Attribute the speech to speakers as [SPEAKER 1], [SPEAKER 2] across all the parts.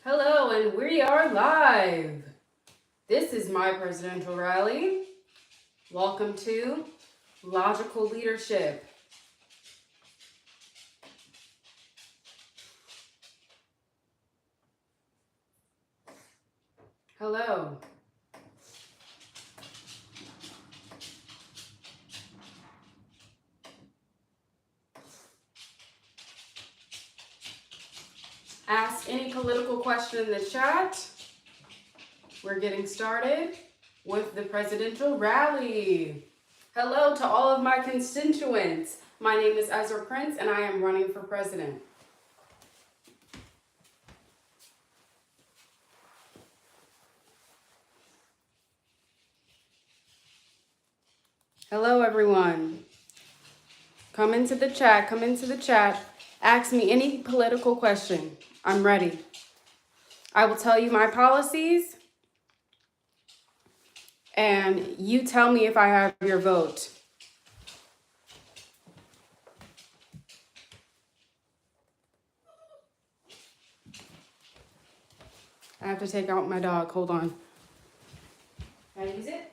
[SPEAKER 1] Hello, and we are live. This is my presidential rally. Welcome to Logical Leadership. Hello. Ask any political question in the chat. We're getting started with the presidential rally. Hello to all of my constituents. My name is Ezra Prince, and I am running for president. Hello, everyone. Come into the chat. Ask me any political question. I'm ready. I will tell you my policies, and you tell me if I have your vote. I have to take out my dog. Hold on. Can I use it?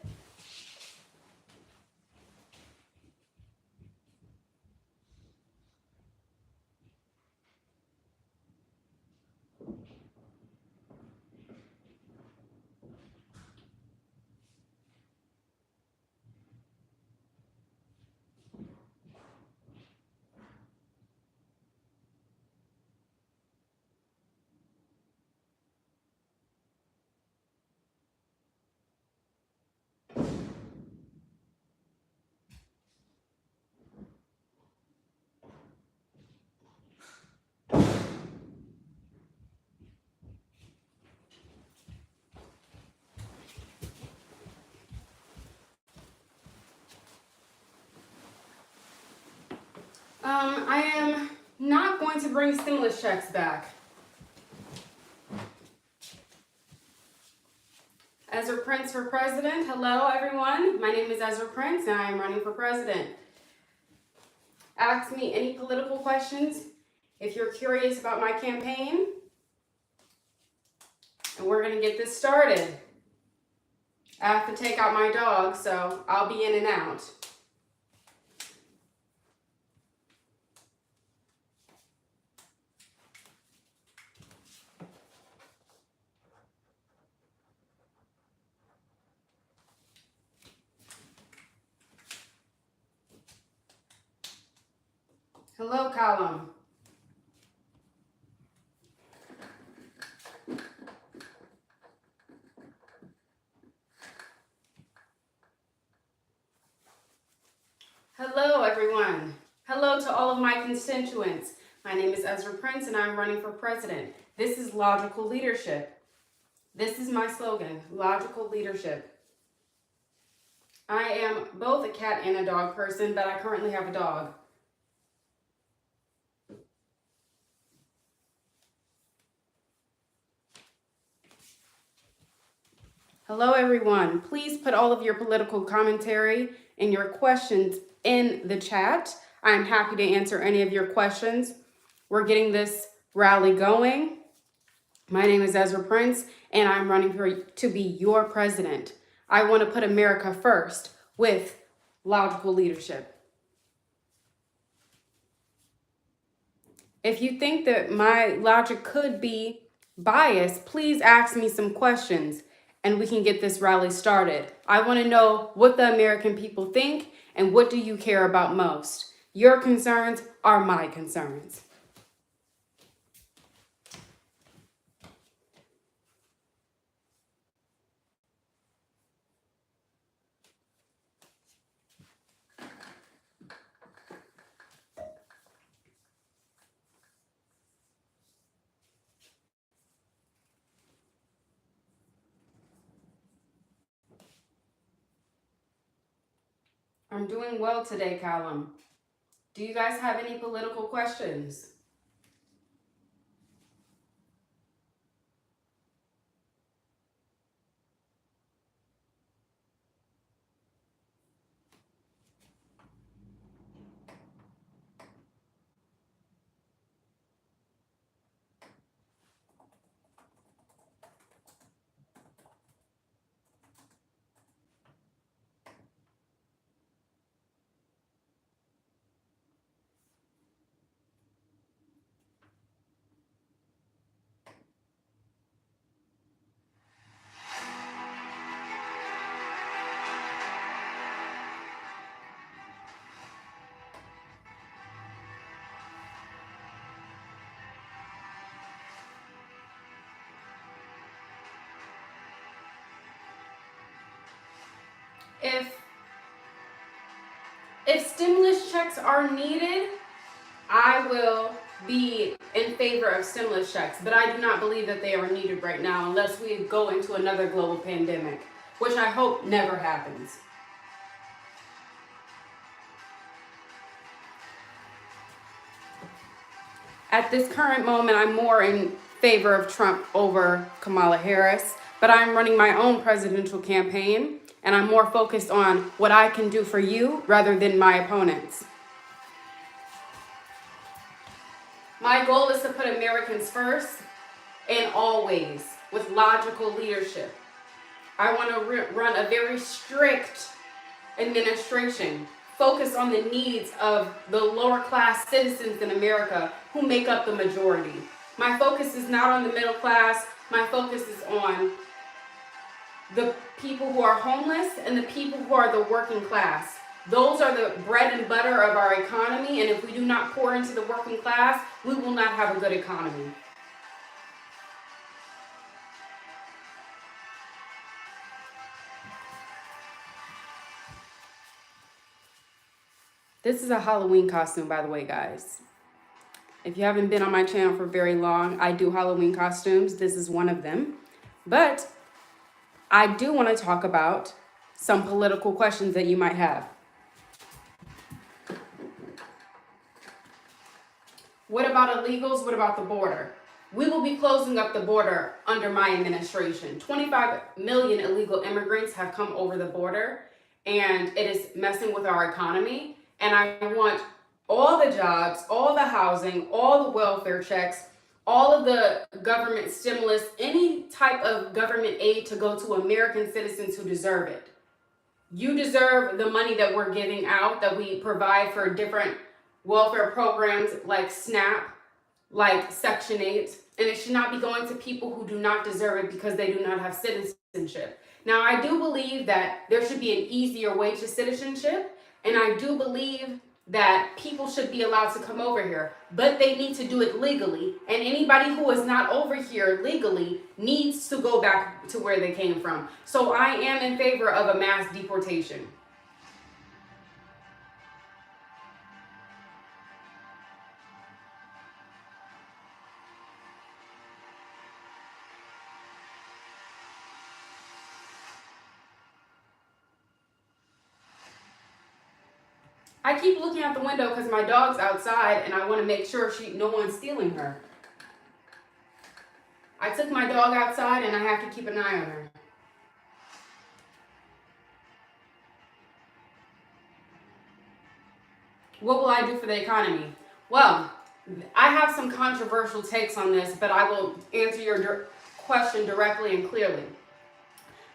[SPEAKER 1] I am not going to bring stimulus checks back. Ezra Prince for president. Hello, everyone. My name is Ezra Prince, and I am running for president. Ask me any political questions if you're curious about my campaign. And we're going to get this started. I have to take out my dog, so I'll be in and out. Hello, Callum. Hello, everyone. Hello to all of my constituents. My name is Ezra Prince, and I'm running for president. This is logical leadership. This is my slogan, logical leadership. I am both a cat and a dog person, but I currently have a dog. Hello, everyone. Please put all of your political commentary and your questions in the chat. I'm happy to answer any of your questions. We're getting this rally going. My name is Ezra Prince, and I'm running to be your president. I want to put America first with logical leadership. If you think that my logic could be biased, please ask me some questions and we can get this rally started. I want to know what the American people think and what do you care about most. Your concerns are my concerns. I'm doing well today, Callum. Do you guys have any political questions? If stimulus checks are needed, I will be in favor of stimulus checks, but I do not believe that they are needed right now unless we go into another global pandemic, which I hope never happens. At this current moment, I'm more in favor of Trump over Kamala Harris, but I'm running my own presidential campaign, and I'm more focused on what I can do for you rather than my opponents. My goal is to put Americans first in all ways with logical leadership. I want to run a very strict administration, focus on the needs of the lower class citizens in America who make up the majority. My focus is not on the middle class. My focus is on the people who are homeless and the people who are the working class. Those are the bread and butter of our economy, and if we do not pour into the working class, we will not have a good economy. This is a Halloween costume, by the way, guys. If you haven't been on my channel for very long, I do Halloween costumes. This is one of them. But I do want to talk about some political questions that you might have. What about illegals? What about the border? We will be closing up the border under my administration. 25 million illegal immigrants have come over the border, and it is messing with our economy. And I want all the jobs, all the housing, all the welfare checks, all of the government stimulus, any type of government aid to go to American citizens who deserve it. You deserve the money that we're giving out, that we provide for different welfare programs like SNAP, like Section 8, and it should not be going to people who do not deserve it because they do not have citizenship. Now, I do believe that there should be an easier way to citizenship, and I do believe that people should be allowed to come over here, but they need to do it legally, and anybody who is not over here legally needs to go back to where they came from. So I am in favor of a mass deportation. I keep looking out the window because my dog's outside and I want to make sure no one's stealing her. I took my dog outside and I have to keep an eye on her. What will I do for the economy? Well, I have some controversial takes on this, but I will answer your question directly and clearly.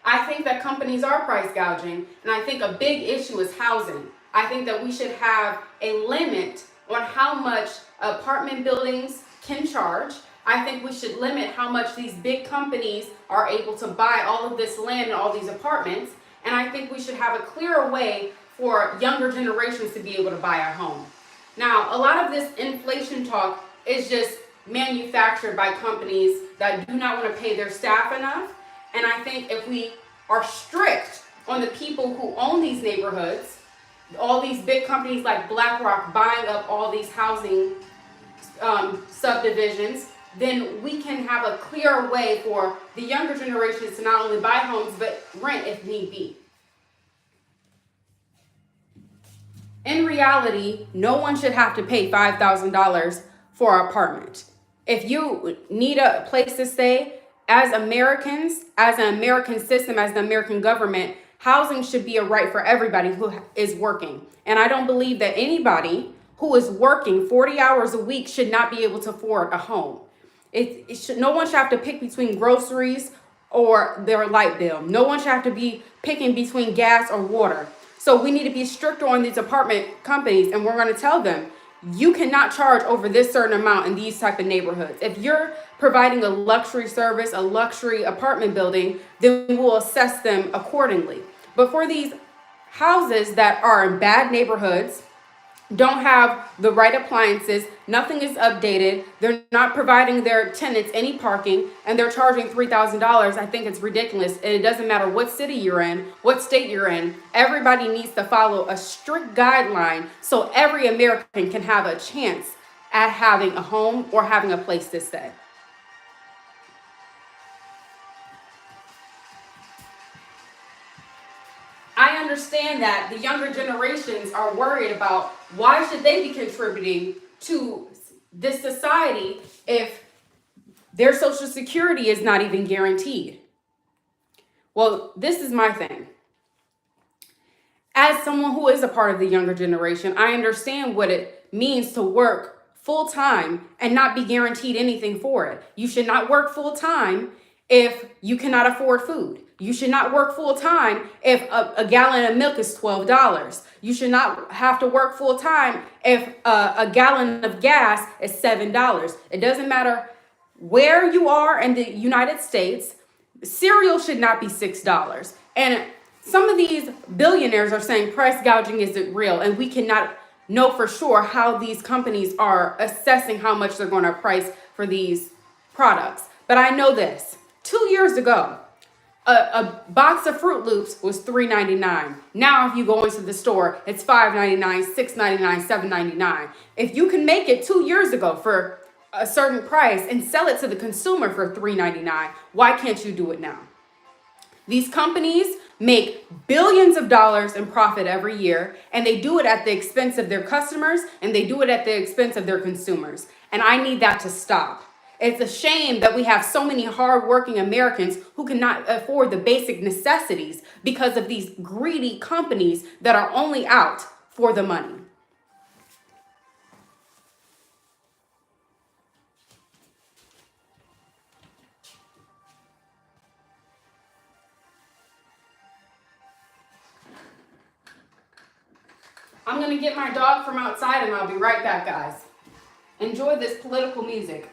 [SPEAKER 1] I think that companies are price gouging, and I think a big issue is housing. I think that we should have a limit on how much apartment buildings can charge. I think we should limit how much these big companies are able to buy all of this land and all these apartments. And I think we should have a clearer way for younger generations to be able to buy a home. Now, a lot of this inflation talk is just manufactured by companies that do not want to pay their staff enough. And I think if we are strict on the people who own these neighborhoods, all these big companies like BlackRock buying up all these housing subdivisions, then we can have a clearer way for the younger generations to not only buy homes, but rent if need be. In reality, no one should have to pay $5,000 for an apartment. If you need a place to stay, as Americans, as an American system, as the American government, housing should be a right for everybody who is working. And I don't believe that anybody who is working 40 hours a week should not be able to afford a home. No one should have to pick between groceries or their light bill. No one should have to be picking between gas or water. So we need to be stricter on these apartment companies, and we're going to tell them, you cannot charge over this certain amount in these type of neighborhoods. If you're providing a luxury service, a luxury apartment building, then we'll assess them accordingly. But for these houses that are in bad neighborhoods, don't have the right appliances, nothing is updated, they're not providing their tenants any parking, and they're charging $3,000. I think it's ridiculous. And it doesn't matter what city you're in, what state you're in, everybody needs to follow a strict guideline so every American can have a chance at having a home or having a place to stay. I understand that the younger generations are worried about why should they be contributing to this society if their social security is not even guaranteed. Well, this is my thing. As someone who is a part of the younger generation, I understand what it means to work full time and not be guaranteed anything for it. You should not work full time if you cannot afford food. You should not work full time if a gallon of milk is $12. You should not have to work full time if a gallon of gas is $7. It doesn't matter where you are in the United States, cereal should not be $6. And some of these billionaires are saying price gouging isn't real, and we cannot know for sure how these companies are assessing how much they're going to price for these products. But I know this. 2 years ago, a box of Fruit Loops was $3.99. Now, if you go into the store, it's $5.99, $6.99, $7.99. If you can make it 2 years ago for a certain price and sell it to the consumer for $3.99, why can't you do it now? These companies make billions of dollars in profit every year, and they do it at the expense of their customers, and they do it at the expense of their consumers. And I need that to stop. It's a shame that we have so many hardworking Americans who cannot afford the basic necessities because of these greedy companies that are only out for the money. I'm going to get my dog from outside and I'll be right back, guys. Enjoy this political music.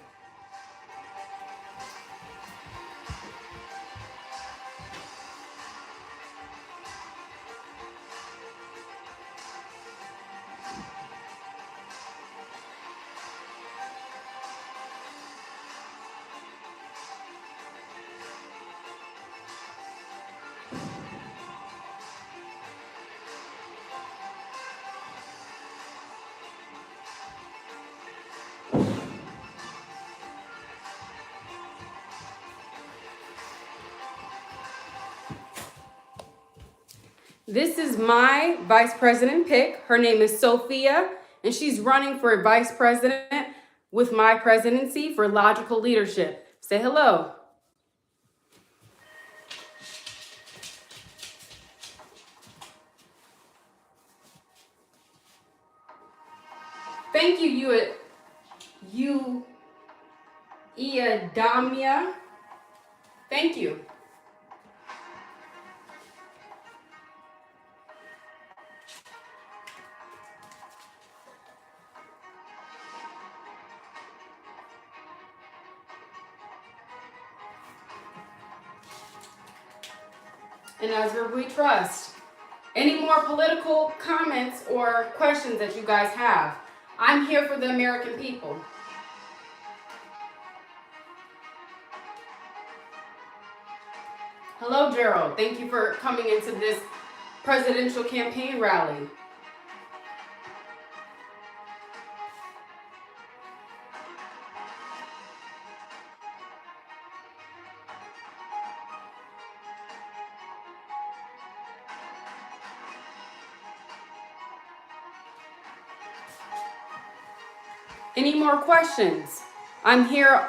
[SPEAKER 1] This is my vice president pick. Her name is Sophia, and she's running for vice president with my presidency for logical leadership. Say hello. Thank you, Iadamia. Thank you. And Ezra, we trust. Any more political comments or questions that you guys have? I'm here for the American people. Hello, Gerald. Thank you for coming into this presidential campaign rally. Any more questions? I'm here.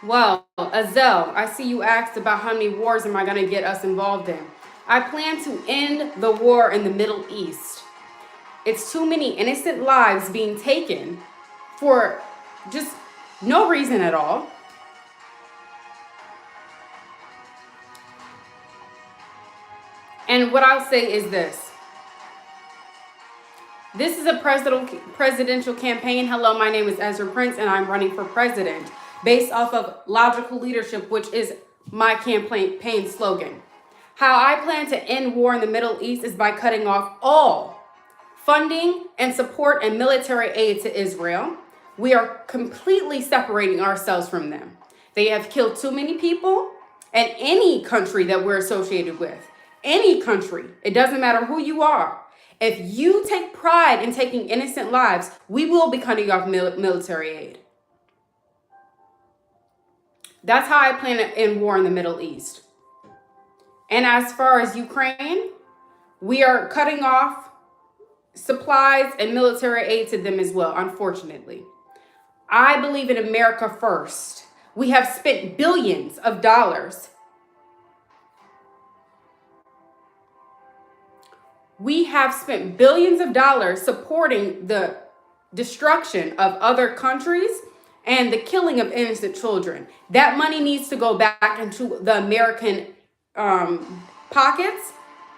[SPEAKER 1] Well, Azel, I see you asked about how many wars am I going to get us involved in. I plan to end the war in the Middle East. It's too many innocent lives being taken for just no reason at all. And what I'll say is this. This is a presidential campaign. Hello, my name is Ezra Prince, and I'm running for president based off of logical leadership, which is my campaign slogan. How I plan to end war in the Middle East is by cutting off all funding and support and military aid to Israel. We are completely separating ourselves from them. They have killed too many people, and any country that we're associated with, any country, it doesn't matter who you are. If you take pride in taking innocent lives, we will be cutting off military aid. That's how I plan to end war in the Middle East. And as far as Ukraine, we are cutting off supplies and military aid to them as well, unfortunately. I believe in America first. We have spent billions of dollars. We have spent billions of dollars supporting the destruction of other countries and the killing of innocent children. That money needs to go back into the American pockets,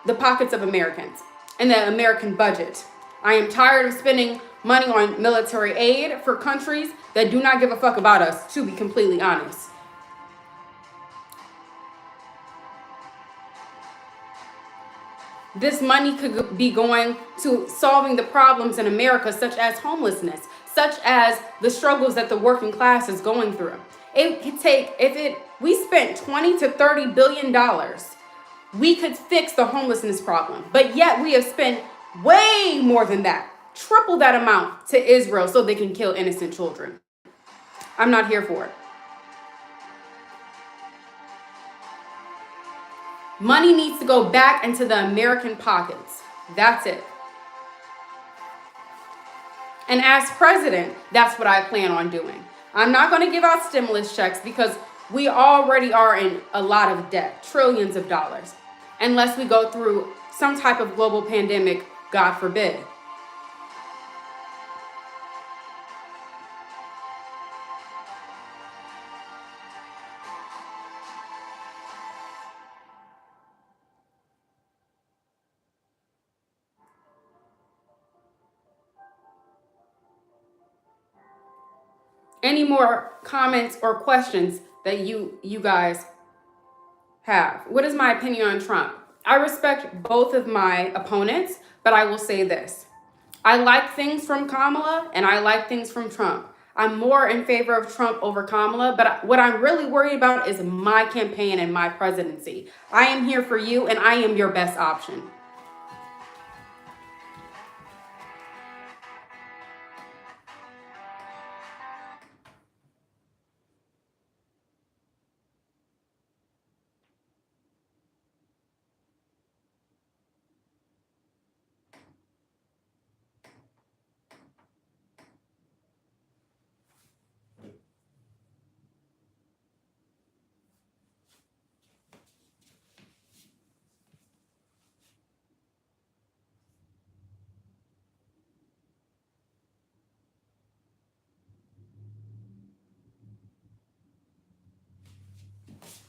[SPEAKER 1] the pockets of Americans, and the American budget. I am tired of spending money on military aid for countries that do not give a fuck about us, to be completely honest. This money could be going to solving the problems in America, such as homelessness, such as the struggles that the working class is going through. It could take, we spent 20 to 30 billion dollars, we could fix the homelessness problem. But yet we have spent way more than that, triple that amount to Israel so they can kill innocent children. I'm not here for it. Money needs to go back into the American pockets. That's it. And as president, that's what I plan on doing. I'm not going to give out stimulus checks because we already are in a lot of debt, trillions of dollars, unless we go through some type of global pandemic, God forbid. Any more comments or questions that you guys have? What is my opinion on Trump? I respect both of my opponents, but I will say this. I like things from Kamala and I like things from Trump. I'm more in favor of Trump over Kamala, but what I'm really worried about is my campaign and my presidency. I am here for you and I am your best option.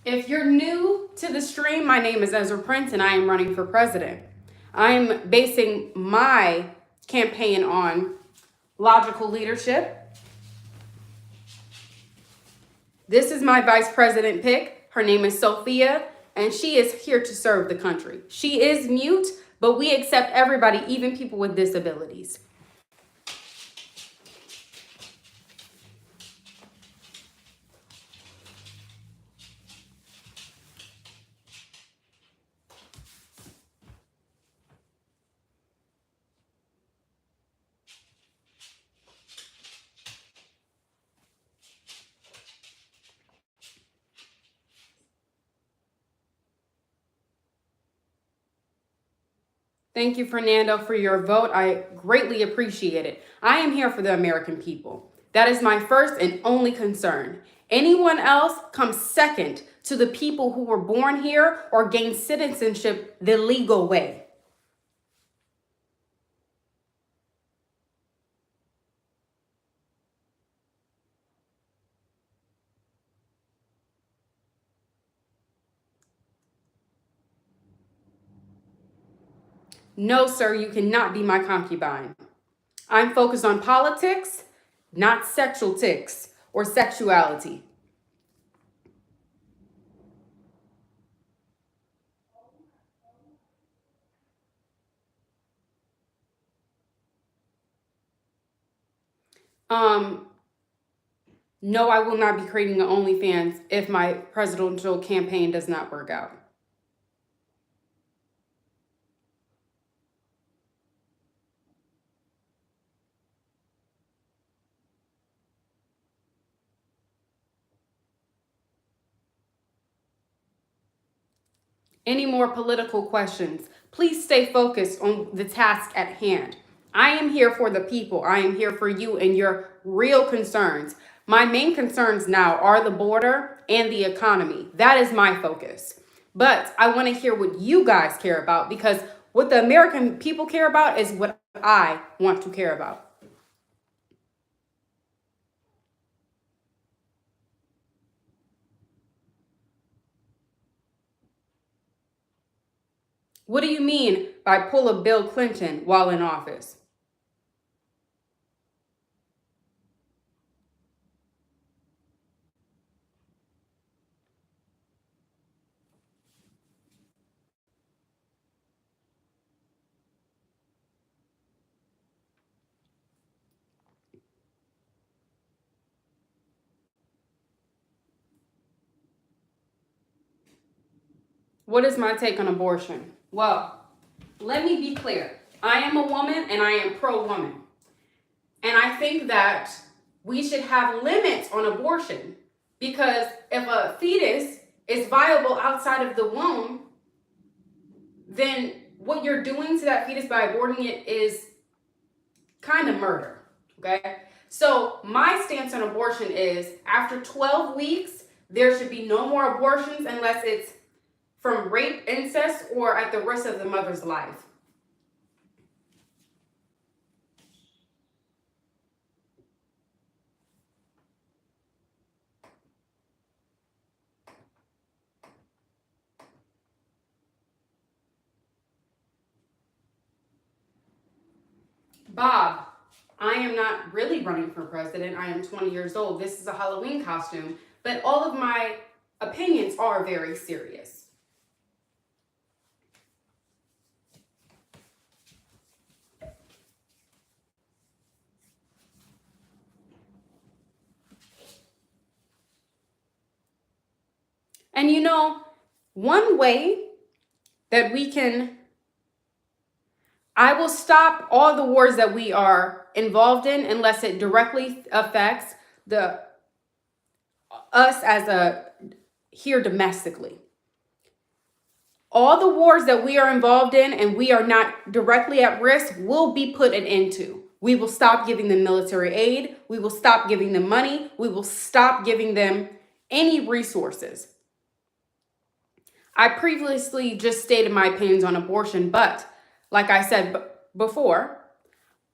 [SPEAKER 1] If you're new to the stream, my name is Ezra Prince and I am running for president. I'm basing my campaign on logical leadership. This is my vice president pick. Her name is Sophia, and she is here to serve the country. She is mute, but we accept everybody, even people with disabilities. Thank you, Fernando, for your vote. I greatly appreciate it. I am here for the American people. That is my first and only concern. Anyone else comes second to the people who were born here or gain citizenship the legal way. No, sir, you cannot be my concubine. I'm focused on politics, not sexual tics or sexuality. No, I will not be creating an OnlyFans if my presidential campaign does not work out. Any more political questions? Please stay focused on the task at hand. I am here for the people. I am here for you and your real concerns. My main concerns now are the border and the economy. That is my focus. But I want to hear what you guys care about, because what the American people care about is what I want to care about. What do you mean by pull a Bill Clinton while in office? What is my take on abortion? Well, let me be clear. I am a woman and I am pro-woman. And I think that we should have limits on abortion, because if a fetus is viable outside of the womb, then what you're doing to that fetus by aborting it is kind of murder, okay? So my stance on abortion is after 12 weeks, there should be no more abortions unless it's from rape, incest, or at the risk of the mother's life. Bob, I am not really running for president. I am 20 years old. This is a Halloween costume, but all of my opinions are very serious. And you know, one way that I will stop all the wars that we are involved in unless it directly affects us as here domestically. All the wars that we are involved in and we are not directly at risk will be put an end to. We will stop giving them military aid. We will stop giving them money. We will stop giving them any resources. I previously just stated my opinions on abortion, but like I said before,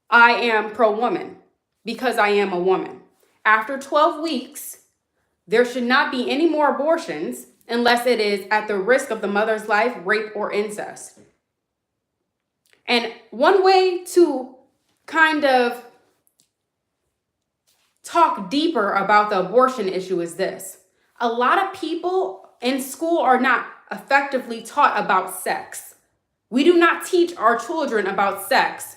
[SPEAKER 1] I am pro-woman because I am a woman. After 12 weeks, there should not be any more abortions unless it is at the risk of the mother's life, rape, or incest. And one way to kind of talk deeper about the abortion issue is this. A lot of people in school are not effectively taught about sex. We do not teach our children about sex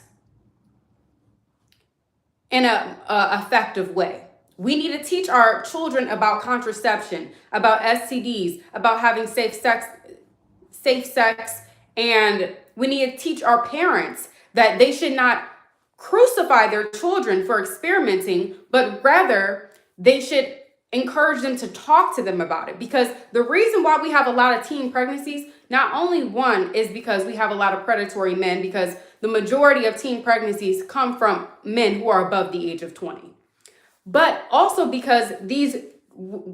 [SPEAKER 1] in an effective way. We need to teach our children about contraception, about STDs, about having safe sex, and we need to teach our parents that they should not crucify their children for experimenting, but rather they should encourage them to talk to them about it. Because the reason why we have a lot of teen pregnancies, not only one is because we have a lot of predatory men, because the majority of teen pregnancies come from men who are above the age of 20. But also because these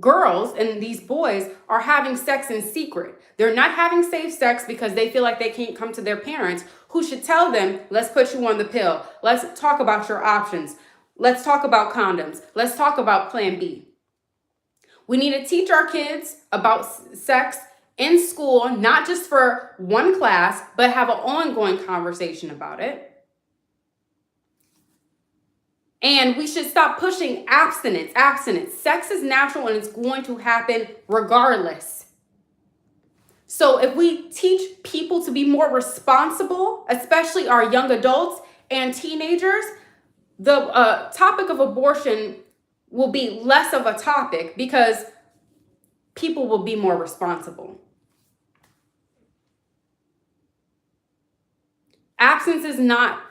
[SPEAKER 1] girls and these boys are having sex in secret. They're not having safe sex because they feel like they can't come to their parents, who should tell them, let's put you on the pill. Let's talk about your options. Let's talk about condoms. Let's talk about Plan B. We need to teach our kids about sex in school, not just for one class, but have an ongoing conversation about it. And we should stop pushing abstinence. Sex is natural and it's going to happen regardless. So if we teach people to be more responsible, especially our young adults and teenagers, the topic of abortion will be less of a topic because people will be more responsible. Absence is not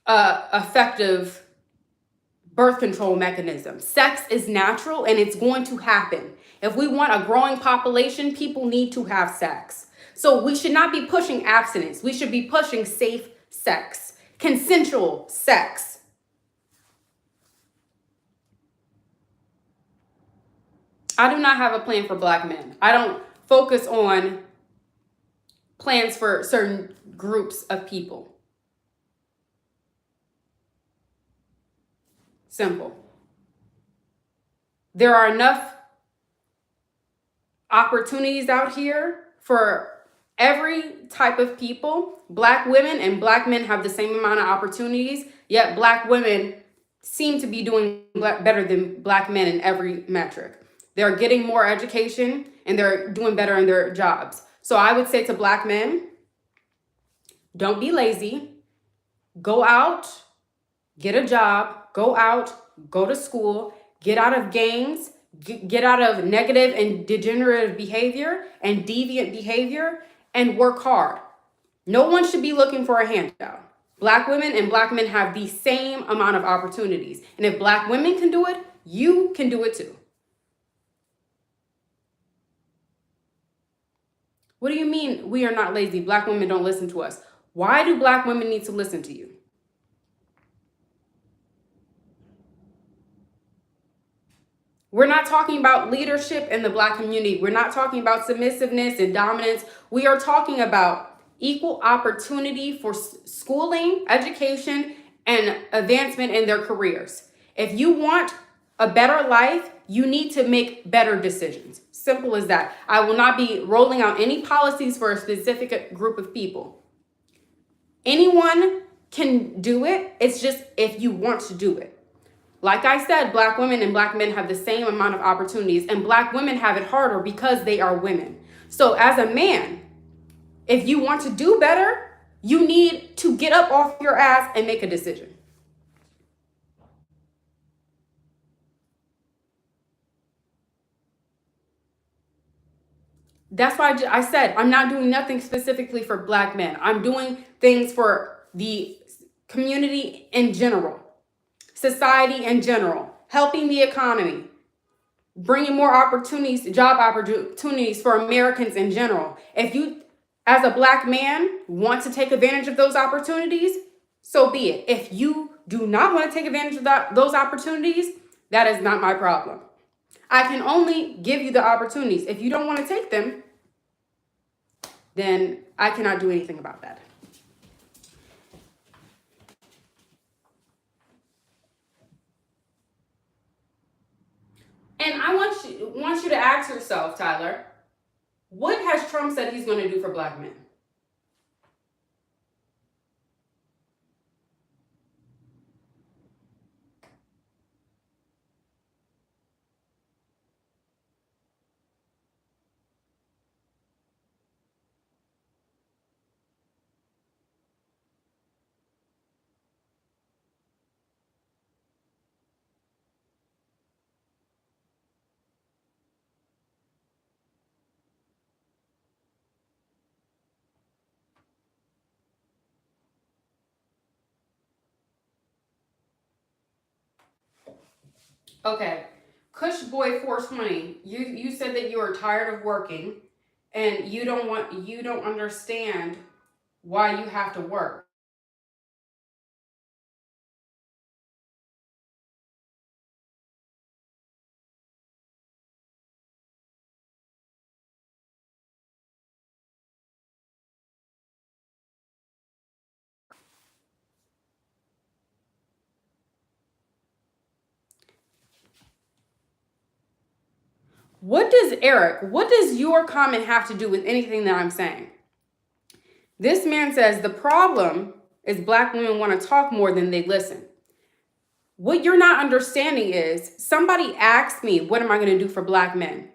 [SPEAKER 1] effective birth control mechanism. Sex is natural and it's going to happen. If we want a growing population, people need to have sex. So we should not be pushing abstinence. We should be pushing safe sex, consensual sex. I do not have a plan for Black men. I don't focus on plans for certain groups of people. Simple. There are enough opportunities out here for every type of people. Black women and Black men have the same amount of opportunities, yet Black women seem to be doing better than Black men in every metric. They're getting more education and they're doing better in their jobs. So I would say to Black men, don't be lazy. Go out, get a job, go out, go to school, get out of gangs, get out of negative and degenerative behavior and deviant behavior, and work hard. No one should be looking for a handout. Black women and Black men have the same amount of opportunities. And if Black women can do it, you can do it too. What do you mean we are not lazy? Black women don't listen to us. Why do Black women need to listen to you? We're not talking about leadership in the Black community. We're not talking about submissiveness and dominance. We are talking about equal opportunity for schooling, education, and advancement in their careers. If you want a better life, you need to make better decisions. Simple as that. I will not be rolling out any policies for a specific group of people. Anyone can do it. It's just if you want to do it. Like I said, Black women and Black men have the same amount of opportunities, and Black women have it harder because they are women. So as a man, if you want to do better, you need to get up off your ass and make a decision. That's why I said I'm not doing nothing specifically for Black men. I'm doing things for the community in general, society in general, helping the economy, bringing more opportunities, job opportunities for Americans in general. If you, as a Black man, want to take advantage of those opportunities, so be it. If you do not want to take advantage of those opportunities, that is not my problem. I can only give you the opportunities. If you don't want to take them, then I cannot do anything about that. And I want you to ask yourself, Tyler, what has Trump said he's going to do for Black men? Okay, Kush Boy 420, you said that you are tired of working and you don't understand why you have to work. What does your comment have to do with anything that I'm saying? This man says the problem is Black women want to talk more than they listen. What you're not understanding is somebody asked me, what am I going to do for Black men?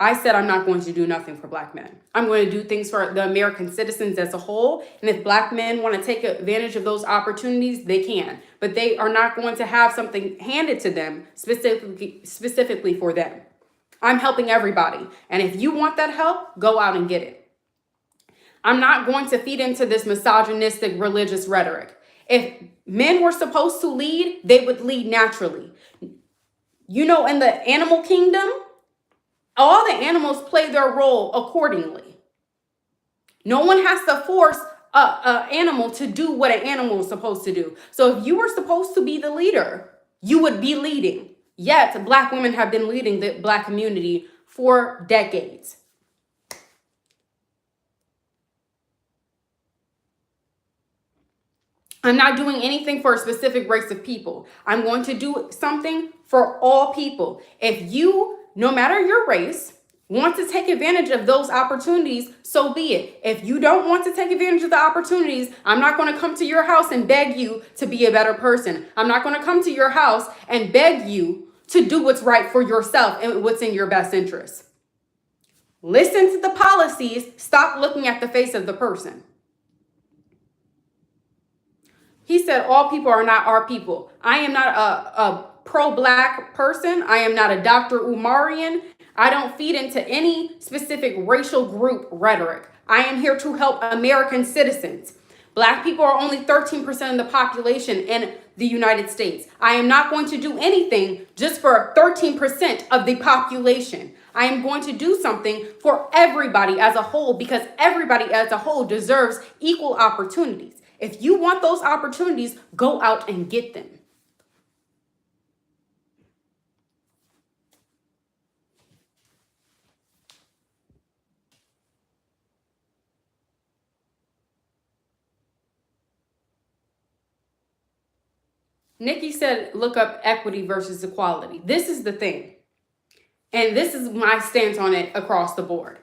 [SPEAKER 1] I said I'm not going to do nothing for Black men. I'm going to do things for the American citizens as a whole. And if Black men want to take advantage of those opportunities, they can. But they are not going to have something handed to them specifically for them. I'm helping everybody. And if you want that help, go out and get it. I'm not going to feed into this misogynistic religious rhetoric. If men were supposed to lead, they would lead naturally. You know, in the animal kingdom, all the animals play their role accordingly. No one has to force an animal to do what an animal is supposed to do. So if you were supposed to be the leader, you would be leading. Yet, Black women have been leading the Black community for decades. I'm not doing anything for a specific race of people. I'm going to do something for all people. If you, no matter your race, want to take advantage of those opportunities, so be it. If you don't want to take advantage of the opportunities, I'm not going to come to your house and beg you to be a better person. I'm not going to come to your house and beg you to do what's right for yourself and what's in your best interest. Listen to the policies. Stop looking at the face of the person. He said, all people are not our people. I am not a pro-Black person. I am not a Dr. Umarian. I don't feed into any specific racial group rhetoric. I am here to help American citizens. Black people are only 13% of the population in the United States. I am not going to do anything just for 13% of the population. I am going to do something for everybody as a whole, because everybody as a whole deserves equal opportunities. If you want those opportunities, go out and get them. Nikki said, look up equity versus equality. This is the thing. And this is my stance on it across the board.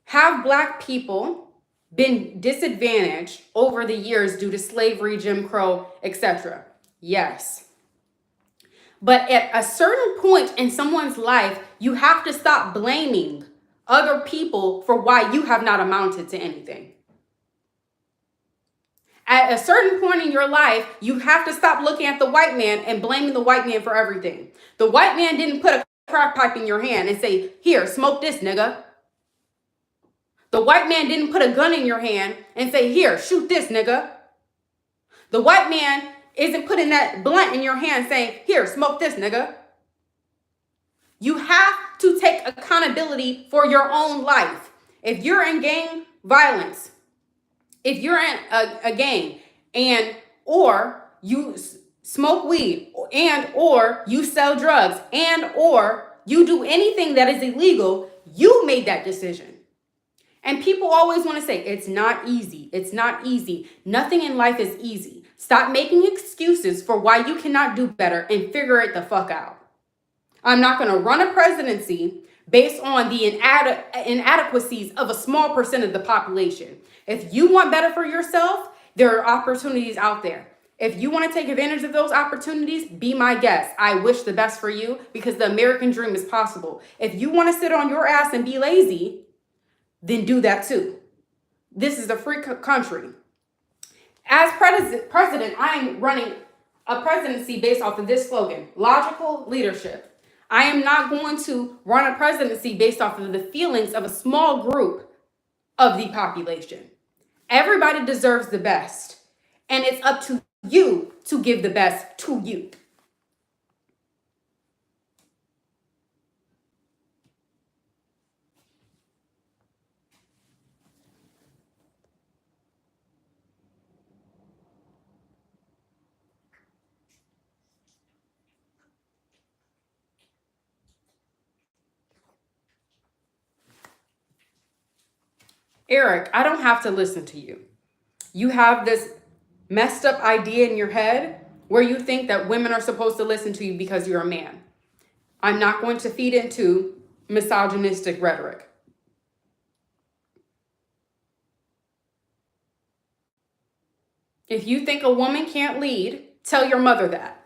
[SPEAKER 1] Have Black people been disadvantaged over the years due to slavery, Jim Crow, etc.? Yes. But at a certain point in someone's life, you have to stop blaming other people for why you have not amounted to anything. At a certain point in your life, you have to stop looking at the white man and blaming the white man for everything. The white man didn't put a crack pipe in your hand and say, here, smoke this, nigga. The white man didn't put a gun in your hand and say, here, shoot this, nigga. The white man isn't putting that blunt in your hand saying, here, smoke this, nigga. You have to take accountability for your own life. If you're in gang violence, if you're in a gang and or you smoke weed and or you sell drugs and or you do anything that is illegal, you made that decision. And people always want to say, it's not easy. It's not easy. Nothing in life is easy. Stop making excuses for why you cannot do better and figure it the fuck out. I'm not going to run a presidency based on the inadequacies of a small percent of the population. If you want better for yourself, there are opportunities out there. If you want to take advantage of those opportunities, be my guest. I wish the best for you, because the American dream is possible. If you want to sit on your ass and be lazy, then do that too. This is a free country. As president, I am running a presidency based off of this slogan: logical leadership. I am not going to run a presidency based off of the feelings of a small group of the population. Everybody deserves the best, and it's up to you to give the best to you. Eric, I don't have to listen to you. You have this messed up idea in your head where you think that women are supposed to listen to you because you're a man. I'm not going to feed into misogynistic rhetoric. If you think a woman can't lead, tell your mother that.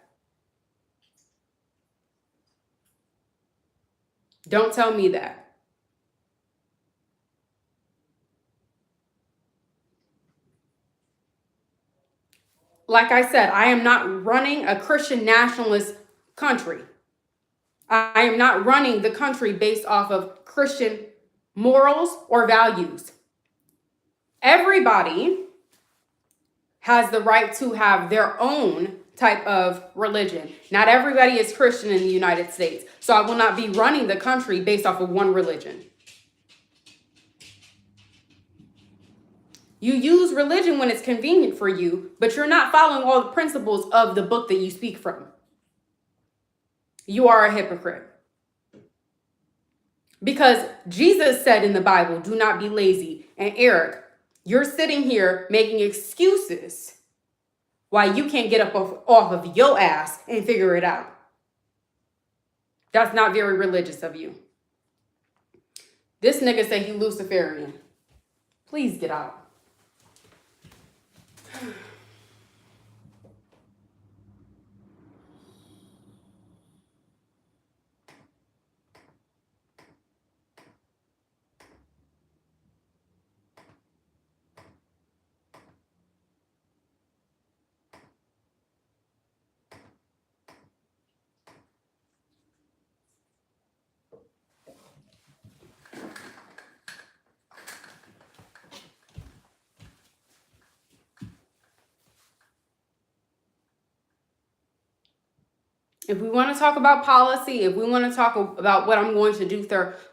[SPEAKER 1] Don't tell me that. like I said, I am not running a Christian nationalist country. I am not running the country based off of Christian morals or values. Everybody has the right to have their own type of religion. Not everybody is Christian in the United States. So I will not be running the country based off of one religion. You use religion when it's convenient for you, but you're not following all the principles of the book that you speak from. You are a hypocrite. Because Jesus said in the Bible, do not be lazy. And Eric, you're sitting here making excuses why you can't get up off of your ass and figure it out. That's not very religious of you. This nigga said he Luciferian. Please get out. If we want to talk about policy, if we want to talk about what I'm going to do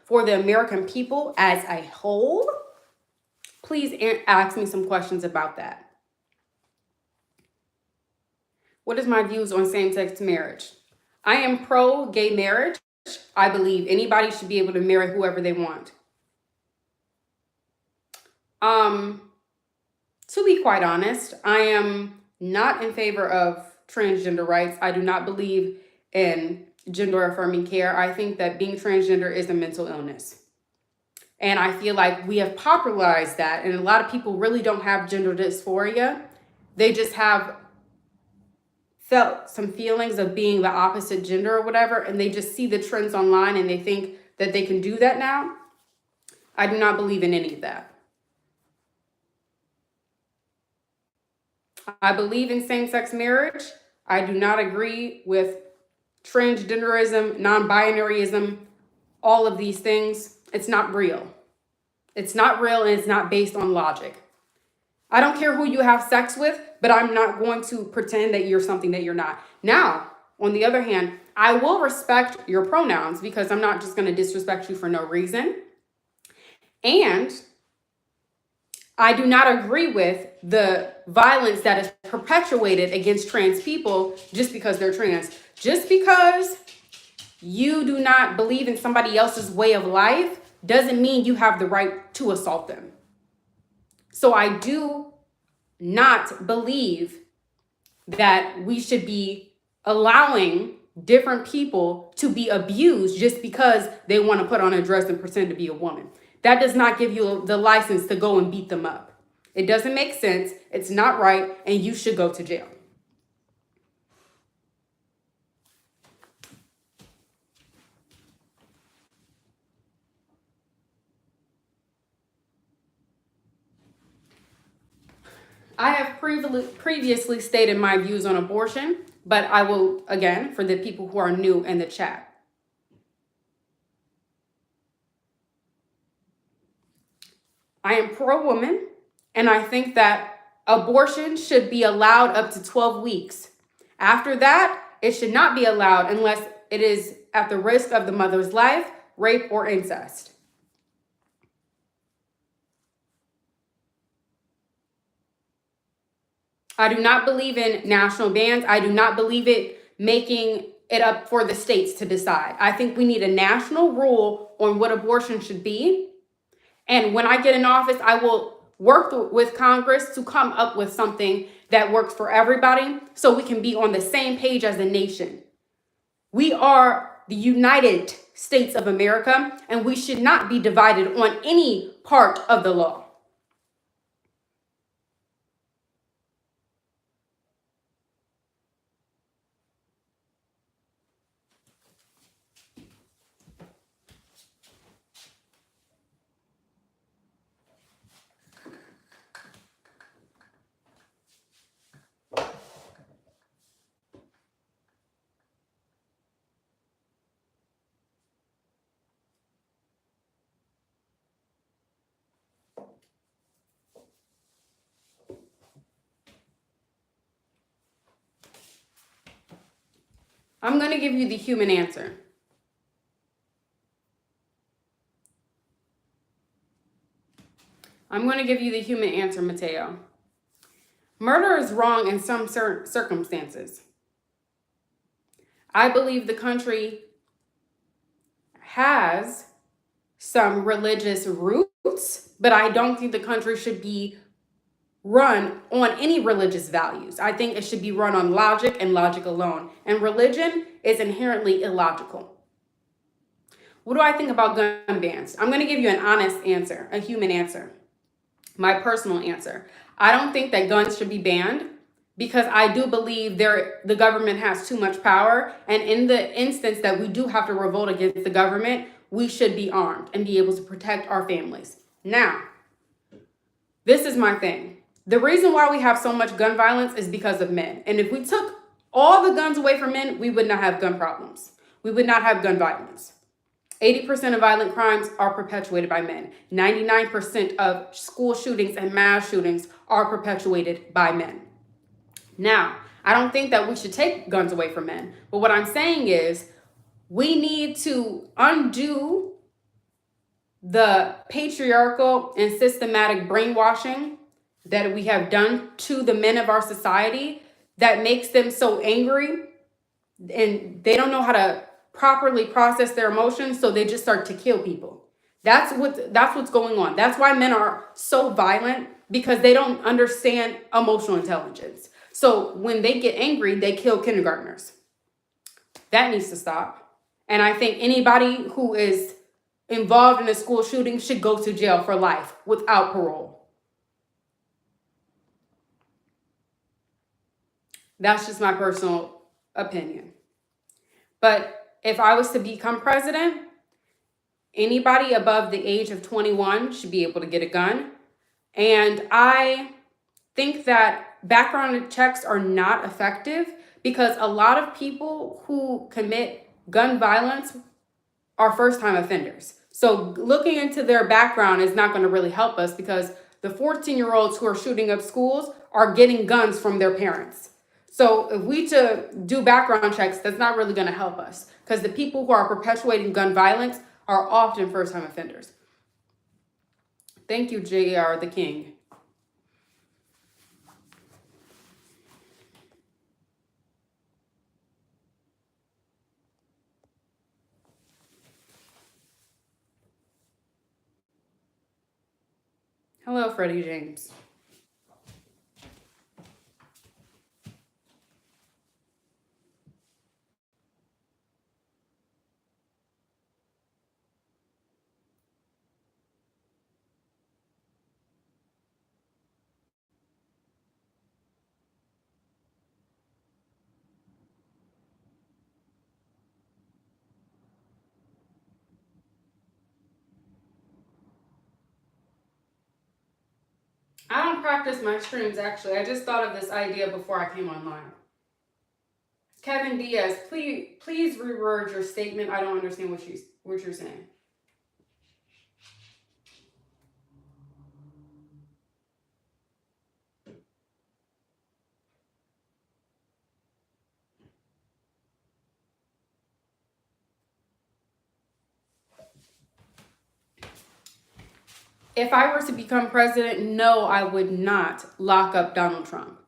[SPEAKER 1] for the American people as a whole, please ask me some questions about that. What is my views on same-sex marriage? I am pro-gay marriage. I believe anybody should be able to marry whoever they want. To be quite honest, I am not in favor of transgender rights. I do not believe in gender-affirming care. I think that being transgender is a mental illness. And I feel like we have popularized that, and a lot of people really don't have gender dysphoria. They just have felt some feelings of being the opposite gender or whatever, and they just see the trends online and they think that they can do that now. I do not believe in any of that. I believe in same-sex marriage. I do not agree with transgenderism, non-binaryism, all of these things. It's not real. It's not real, and it's not based on logic. I don't care who you have sex with, but I'm not going to pretend that you're something that you're not. Now, on the other hand, I will respect your pronouns because I'm not just going to disrespect you for no reason. And I do not agree with the violence that is perpetuated against trans people just because they're trans. Just because you do not believe in somebody else's way of life doesn't mean you have the right to assault them. So I do not believe that we should be allowing different people to be abused just because they want to put on a dress and pretend to be a woman. That does not give you the license to go and beat them up. It doesn't make sense. It's not right, and you should go to jail. I have previously stated my views on abortion, but I will, again, for the people who are new in the chat. I am pro-woman, and I think that abortion should be allowed up to 12 weeks. After that, it should not be allowed unless it is at the risk of the mother's life, rape, or incest. I do not believe in national bans. I do not believe it making it up for the states to decide. I think we need a national rule on what abortion should be. And when I get in office, I will work with Congress to come up with something that works for everybody so we can be on the same page as a nation. We are the United States of America, and we should not be divided on any part of the law. I'm going to give you the human answer. I'm going to give you the human answer, Mateo. Murder is wrong in some circumstances. I believe the country has some religious roots, but I don't think the country should be run on any religious values. I think it should be run on logic and logic alone. And religion is inherently illogical. What do I think about gun bans? I'm going to give you an honest answer, a human answer, my personal answer. I don't think that guns should be banned because I do believe the government has too much power. And in the instance that we do have to revolt against the government, we should be armed and be able to protect our families. Now, this is my thing. The reason why we have so much gun violence is because of men. And if we took all the guns away from men, we would not have gun problems. We would not have gun violence. 80% of violent crimes are perpetuated by men. 99% of school shootings and mass shootings are perpetuated by men. Now, I don't think that we should take guns away from men. But what I'm saying is we need to undo the patriarchal and systematic brainwashing that we have done to the men of our society that makes them so angry and they don't know how to properly process their emotions, so they just start to kill people. That's what's going on. That's why men are so violent, because they don't understand emotional intelligence. So when they get angry, they kill kindergartners. That needs to stop. And I think anybody who is involved in a school shooting should go to jail for life without parole. That's just my personal opinion. But if I was to become president, anybody above the age of 21 should be able to get a gun. And I think that background checks are not effective because a lot of people who commit gun violence are first-time offenders. So looking into their background is not going to really help us because the 14-year-olds who are shooting up schools are getting guns from their parents. So if we to do background checks, that's not really going to help us because the people who are perpetuating gun violence are often first-time offenders. Thank you, JR the King. Hello, Freddie James. I don't practice my streams, actually. I just thought of this idea before I came online. Kevin Diaz, please reword your statement. I don't understand what you're saying. If I were to become president, no, I would not lock up Donald Trump.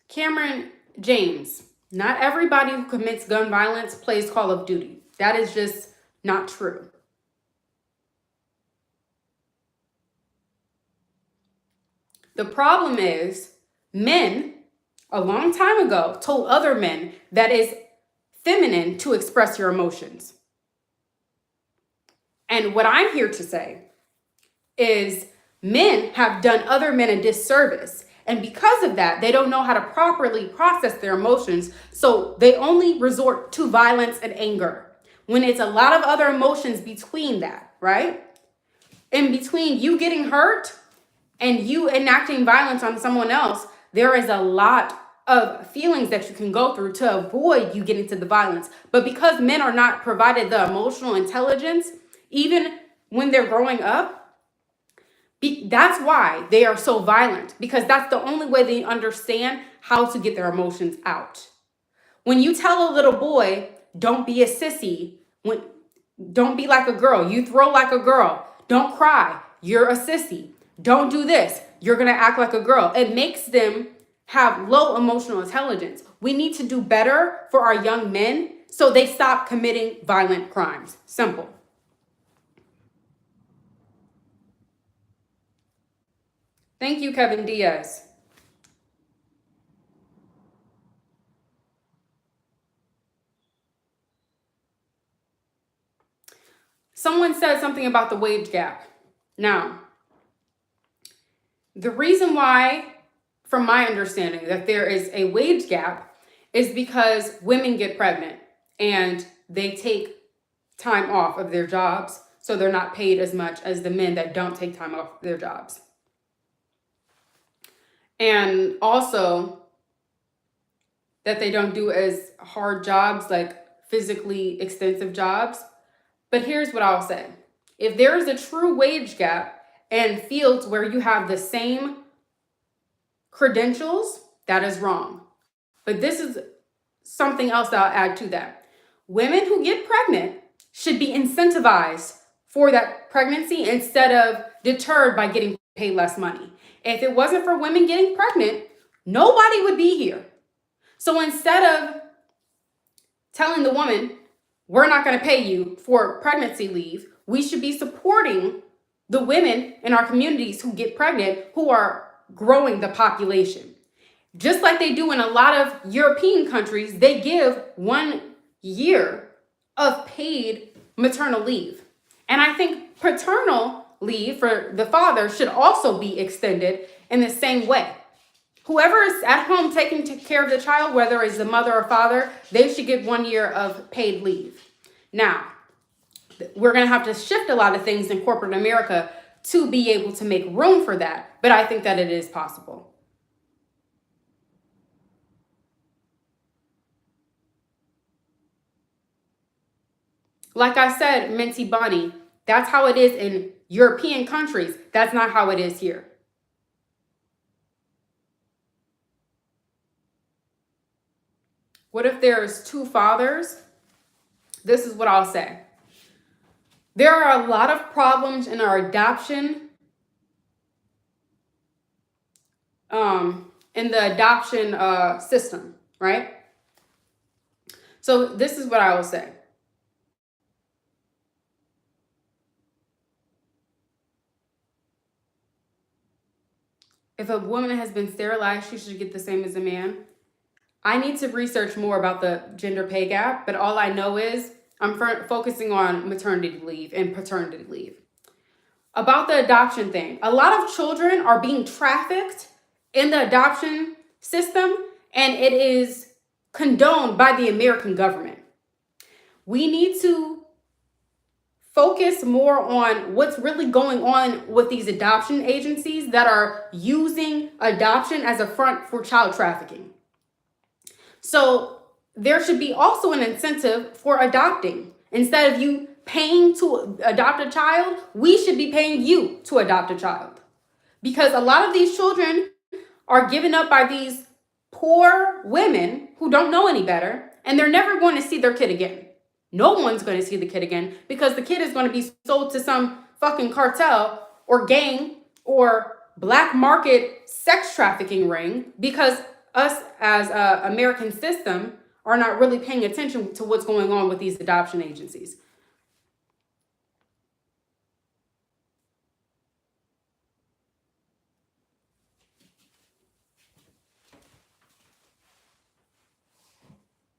[SPEAKER 1] Cameron James, not everybody who commits gun violence plays Call of Duty. That is just not true. The problem is men, a long time ago, told other men that it's feminine to express your emotions. And what I'm here to say is men have done other men a disservice. And because of that, they don't know how to properly process their emotions. So they only resort to violence and anger when it's a lot of other emotions between that, right? In between you getting hurt and you enacting violence on someone else, there is a lot of feelings that you can go through to avoid you getting to the violence. But because men are not provided the emotional intelligence, even when they're growing up, that's why they are so violent, because that's the only way they understand how to get their emotions out. When you tell a little boy, don't be a sissy, don't be like a girl, you throw like a girl, don't cry, you're a sissy, don't do this, you're gonna act like a girl. It makes them have low emotional intelligence. We need to do better for our young men so they stop committing violent crimes. Simple. Thank you, Kevin Diaz. Someone said something about the wage gap. Now, the reason why, from my understanding, that there is a wage gap is because women get pregnant and they take time off of their jobs, so they're not paid as much as the men that don't take time off their jobs. And also that they don't do as hard jobs, like physically extensive jobs. But here's what I'll say. If there is a true wage gap and fields where you have the same credentials, that is wrong. But this is something else that I'll add to that. Women who get pregnant should be incentivized for that pregnancy instead of deterred by getting paid less money. If it wasn't for women getting pregnant, nobody would be here. So instead of telling the woman, we're not going to pay you for pregnancy leave, we should be supporting the women in our communities who get pregnant, who are growing the population. Just like they do in a lot of European countries, they give 1 year of paid maternal leave. And I think paternal leave for the father should also be extended in the same way. Whoever is at home taking care of the child, whether it's the mother or father, they should get 1 year of paid leave. Now, we're going to have to shift a lot of things in corporate America to be able to make room for that. But I think that it is possible. Like I said, Minty Bunny, that's how it is in European countries. That's not how it is here. What if there's two fathers? This is what I'll say. There are a lot of problems in our adoption, in the adoption system, right? So this is what I will say. If a woman has been sterilized, she should get the same as a man. I need to research more about the gender pay gap, but all I know is I'm focusing on maternity leave and paternity leave. About the adoption thing, a lot of children are being trafficked in the adoption system, and it is condoned by the American government. We need to focus more on what's really going on with these adoption agencies that are using adoption as a front for child trafficking. So there should be also an incentive for adopting. Instead of you paying to adopt a child, we should be paying you to adopt a child. Because a lot of these children are given up by these poor women who don't know any better, and they're never going to see their kid again. No one's going to see the kid again because the kid is going to be sold to some fucking cartel or gang or black market sex trafficking ring, because us as an American system are not really paying attention to what's going on with these adoption agencies.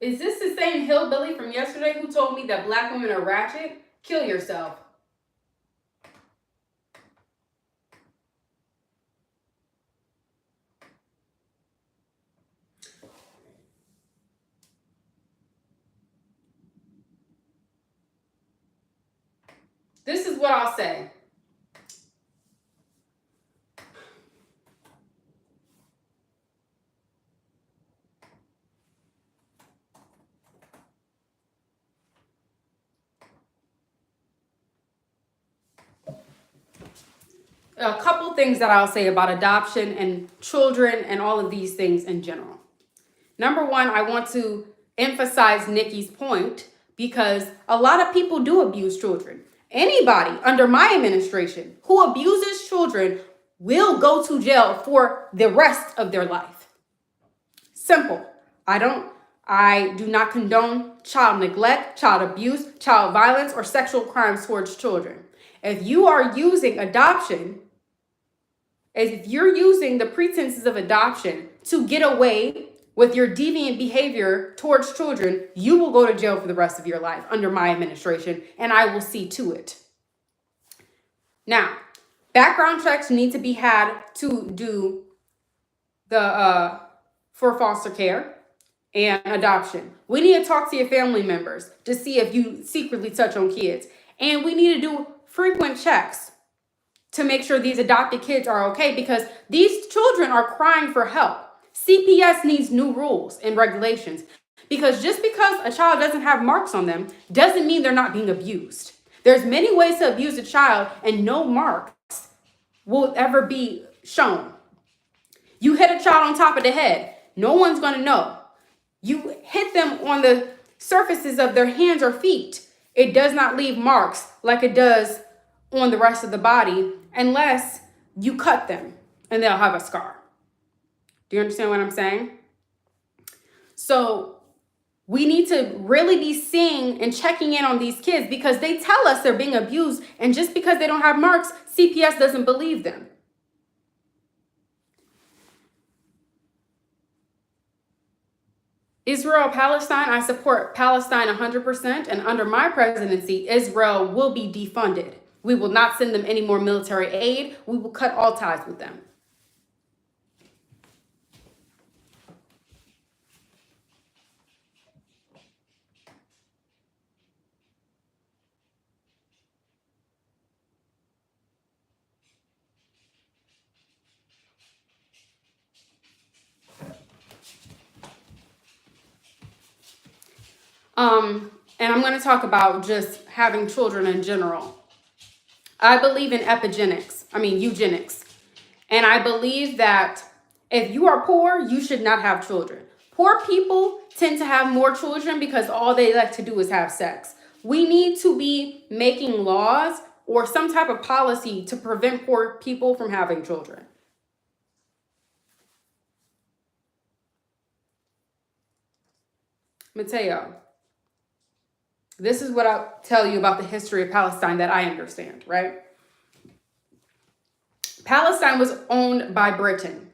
[SPEAKER 1] Is this the same hillbilly from yesterday who told me that black women are ratchet? Kill yourself. This is what I'll say. a couple things that I'll say about adoption and children and all of these things in general. Number one, I want to emphasize Nikki's point because a lot of people do abuse children. Anybody under my administration who abuses children will go to jail for the rest of their life. Simple. I do not condone child neglect, child abuse, child violence, or sexual crimes towards children. If you are using adoption, if you're using the pretenses of adoption to get away with your deviant behavior towards children, you will go to jail for the rest of your life under my administration, and I will see to it. Now, background checks need to be had to do for foster care and adoption. We need to talk to your family members to see if you secretly touch on kids. And we need to do frequent checks to make sure these adopted kids are okay, because these children are crying for help. CPS needs new rules and regulations, because just because a child doesn't have marks on them doesn't mean they're not being abused. There's many ways to abuse a child and no marks will ever be shown. You hit a child on top of the head, no one's going to know. You hit them on the surfaces of their hands or feet, it does not leave marks like it does on the rest of the body unless you cut them and they'll have a scar. Do you understand what I'm saying? So we need to really be seeing and checking in on these kids because they tell us they're being abused, and just because they don't have marks, CPS doesn't believe them. Israel, Palestine, I support Palestine 100%, and under my presidency, Israel will be defunded. We will not send them any more military aid. We will cut all ties with them. And I'm going to talk about just having children in general. I believe in eugenics. And I believe that if you are poor, you should not have children. Poor people tend to have more children because all they like to do is have sex. We need to be making laws or some type of policy to prevent poor people from having children. Mateo. This is what I'll tell you about the history of Palestine that I understand, right? Palestine was owned by Britain.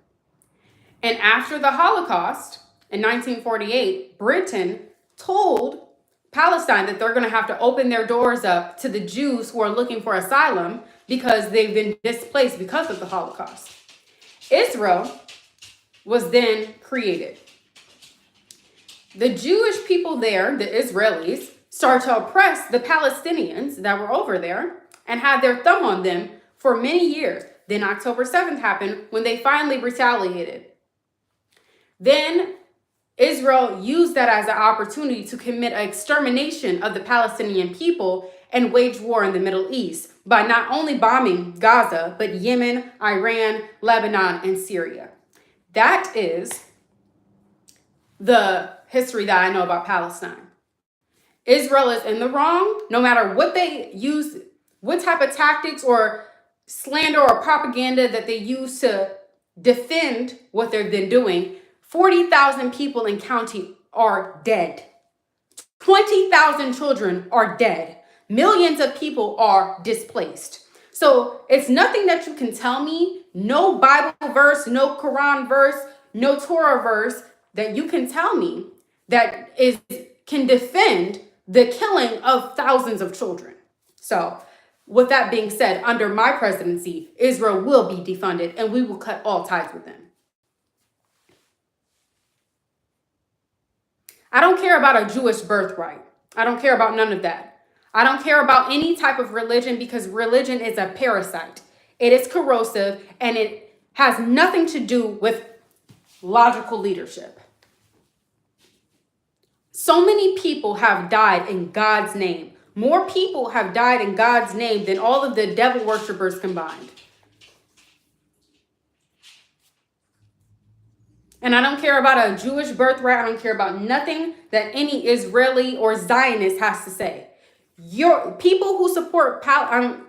[SPEAKER 1] And after the Holocaust in 1948, Britain told Palestine that they're going to have to open their doors up to the Jews who are looking for asylum because they've been displaced because of the Holocaust. Israel was then created. The Jewish people there, the Israelis, started to oppress the Palestinians that were over there and had their thumb on them for many years. Then October 7th happened when they finally retaliated. Then Israel used that as an opportunity to commit an extermination of the Palestinian people and wage war in the Middle East by not only bombing Gaza, but Yemen, Iran, Lebanon, and Syria. That is the history that I know about Palestine. Israel is in the wrong, no matter what they use, what type of tactics or slander or propaganda that they use to defend what they've been doing. 40,000 people in county are dead. 20,000 children are dead. Millions of people are displaced. So it's nothing that you can tell me, no Bible verse, no Quran verse, no Torah verse that you can tell me that can defend the killing of thousands of children. So with that being said, under my presidency, Israel will be defunded and we will cut all ties with them. I don't care about a Jewish birthright. I don't care about none of that. I don't care about any type of religion because religion is a parasite. It is corrosive and it has nothing to do with logical leadership. So many people have died in God's name. More people have died in God's name than all of the devil worshipers combined. And I don't care about a Jewish birthright. I don't care about nothing that any Israeli or Zionist has to say. Your people who support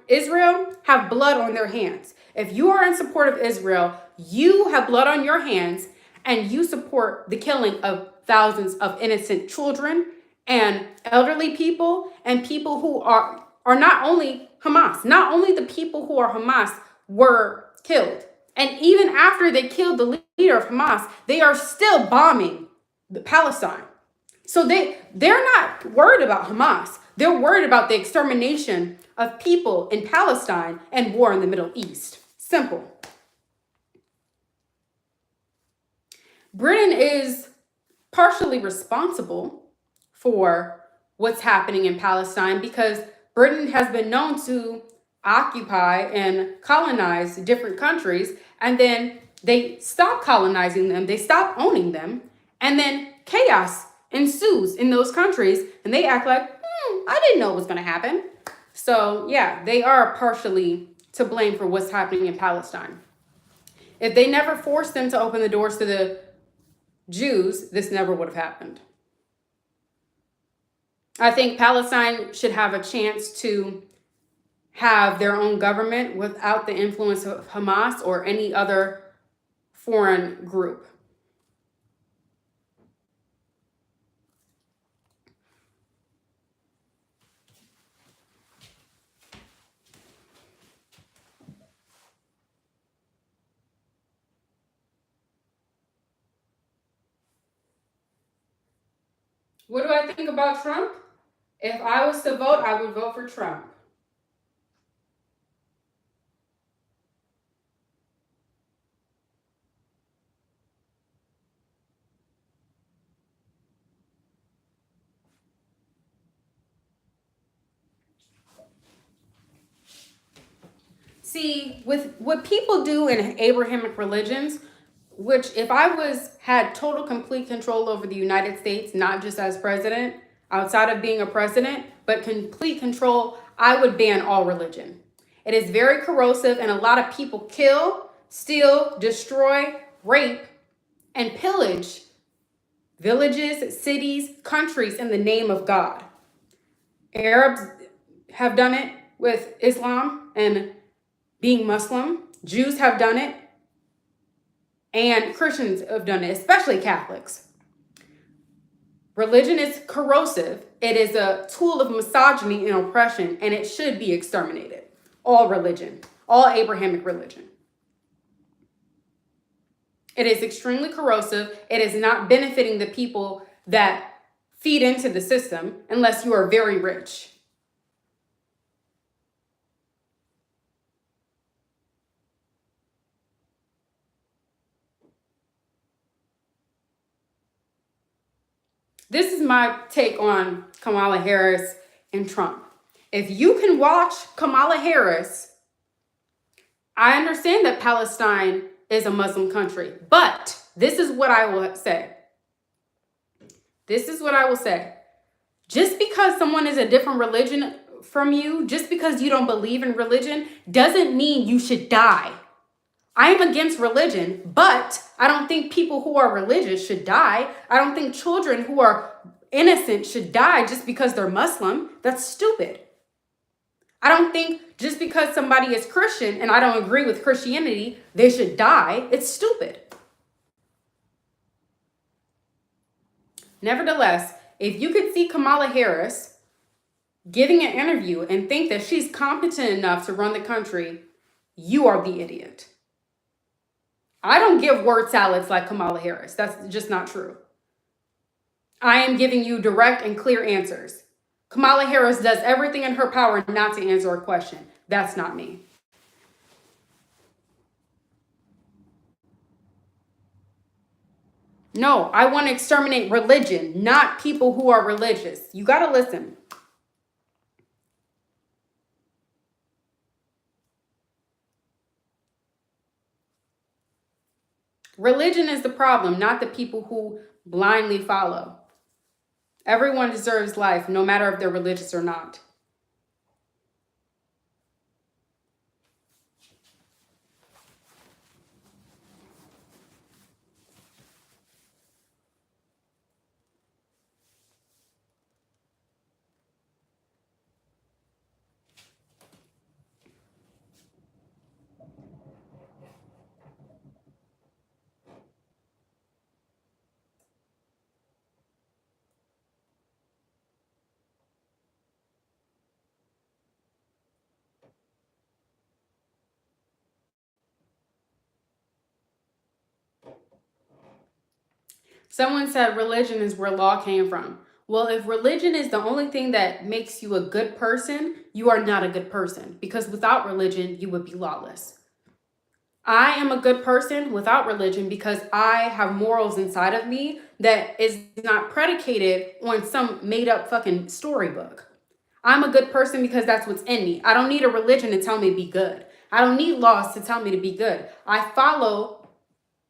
[SPEAKER 1] Israel have blood on their hands. If you are in support of Israel, you have blood on your hands, and you support the killing of thousands of innocent children and elderly people and people who are not only Hamas. Not only the people who are Hamas were killed, and even after they killed the leader of Hamas, they are still bombing Palestine. So they're not worried about Hamas. They're worried about the extermination of people in Palestine and war in the Middle East. Simple. Britain is partially responsible for what's happening in Palestine because Britain has been known to occupy and colonize different countries, and then they stop colonizing them, they stop owning them, and then chaos ensues in those countries, and they act like, I didn't know it was going to happen. So yeah, they are partially to blame for what's happening in Palestine. If they never forced them to open the doors to the Jews, this never would have happened. I think Palestine should have a chance to have their own government without the influence of Hamas or any other foreign group. What do I think about Trump? If I was to vote, I would vote for Trump. See, with what people do in Abrahamic religions, which if I had total complete control over the United States, not just as president, outside of being a president, but complete control, I would ban all religion. It is very corrosive, and a lot of people kill, steal, destroy, rape, and pillage villages, cities, countries in the name of God. Arabs have done it with Islam and being Muslim. Jews have done it, and Christians have done it, especially Catholics. Religion is corrosive. It is a tool of misogyny and oppression, and it should be exterminated. All religion, all Abrahamic religion. It is extremely corrosive. It is not benefiting the people that feed into the system unless you are very rich. This is my take on Kamala Harris and Trump. If you can watch Kamala Harris, I understand that Palestine is a Muslim country, but this is what I will say. This is what I will say. Just because someone is a different religion from you, just because you don't believe in religion, doesn't mean you should die. I am against religion, but I don't think people who are religious should die. I don't think children who are innocent should die just because they're Muslim. That's stupid. I don't think just because somebody is Christian and I don't agree with Christianity, they should die. It's stupid. Nevertheless, if you could see Kamala Harris giving an interview and think that she's competent enough to run the country, you are the idiot. I don't give word salads like Kamala Harris. That's just not true. I am giving you direct and clear answers. Kamala Harris does everything in her power not to answer a question. That's not me. No, I want to exterminate religion, not people who are religious. You got to listen. Religion is the problem, not the people who blindly follow. Everyone deserves life, no matter if they're religious or not. Someone said religion is where law came from. Well, if religion is the only thing that makes you a good person, you are not a good person, because without religion, you would be lawless. I am a good person without religion because I have morals inside of me that is not predicated on some made up fucking storybook. I'm a good person because that's what's in me. I don't need a religion to tell me to be good. I don't need laws to tell me to be good. I follow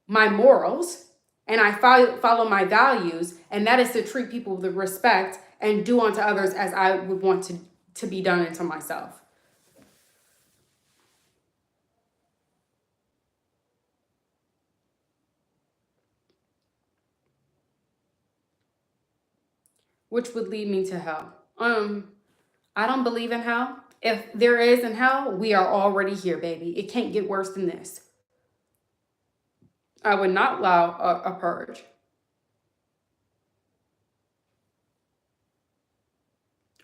[SPEAKER 1] my morals and I follow my values, and that is to treat people with respect and do unto others as I would want to be done unto myself. Which would lead me to hell. I don't believe in hell. If there is in hell, we are already here, baby. It can't get worse than this. I would not allow a purge.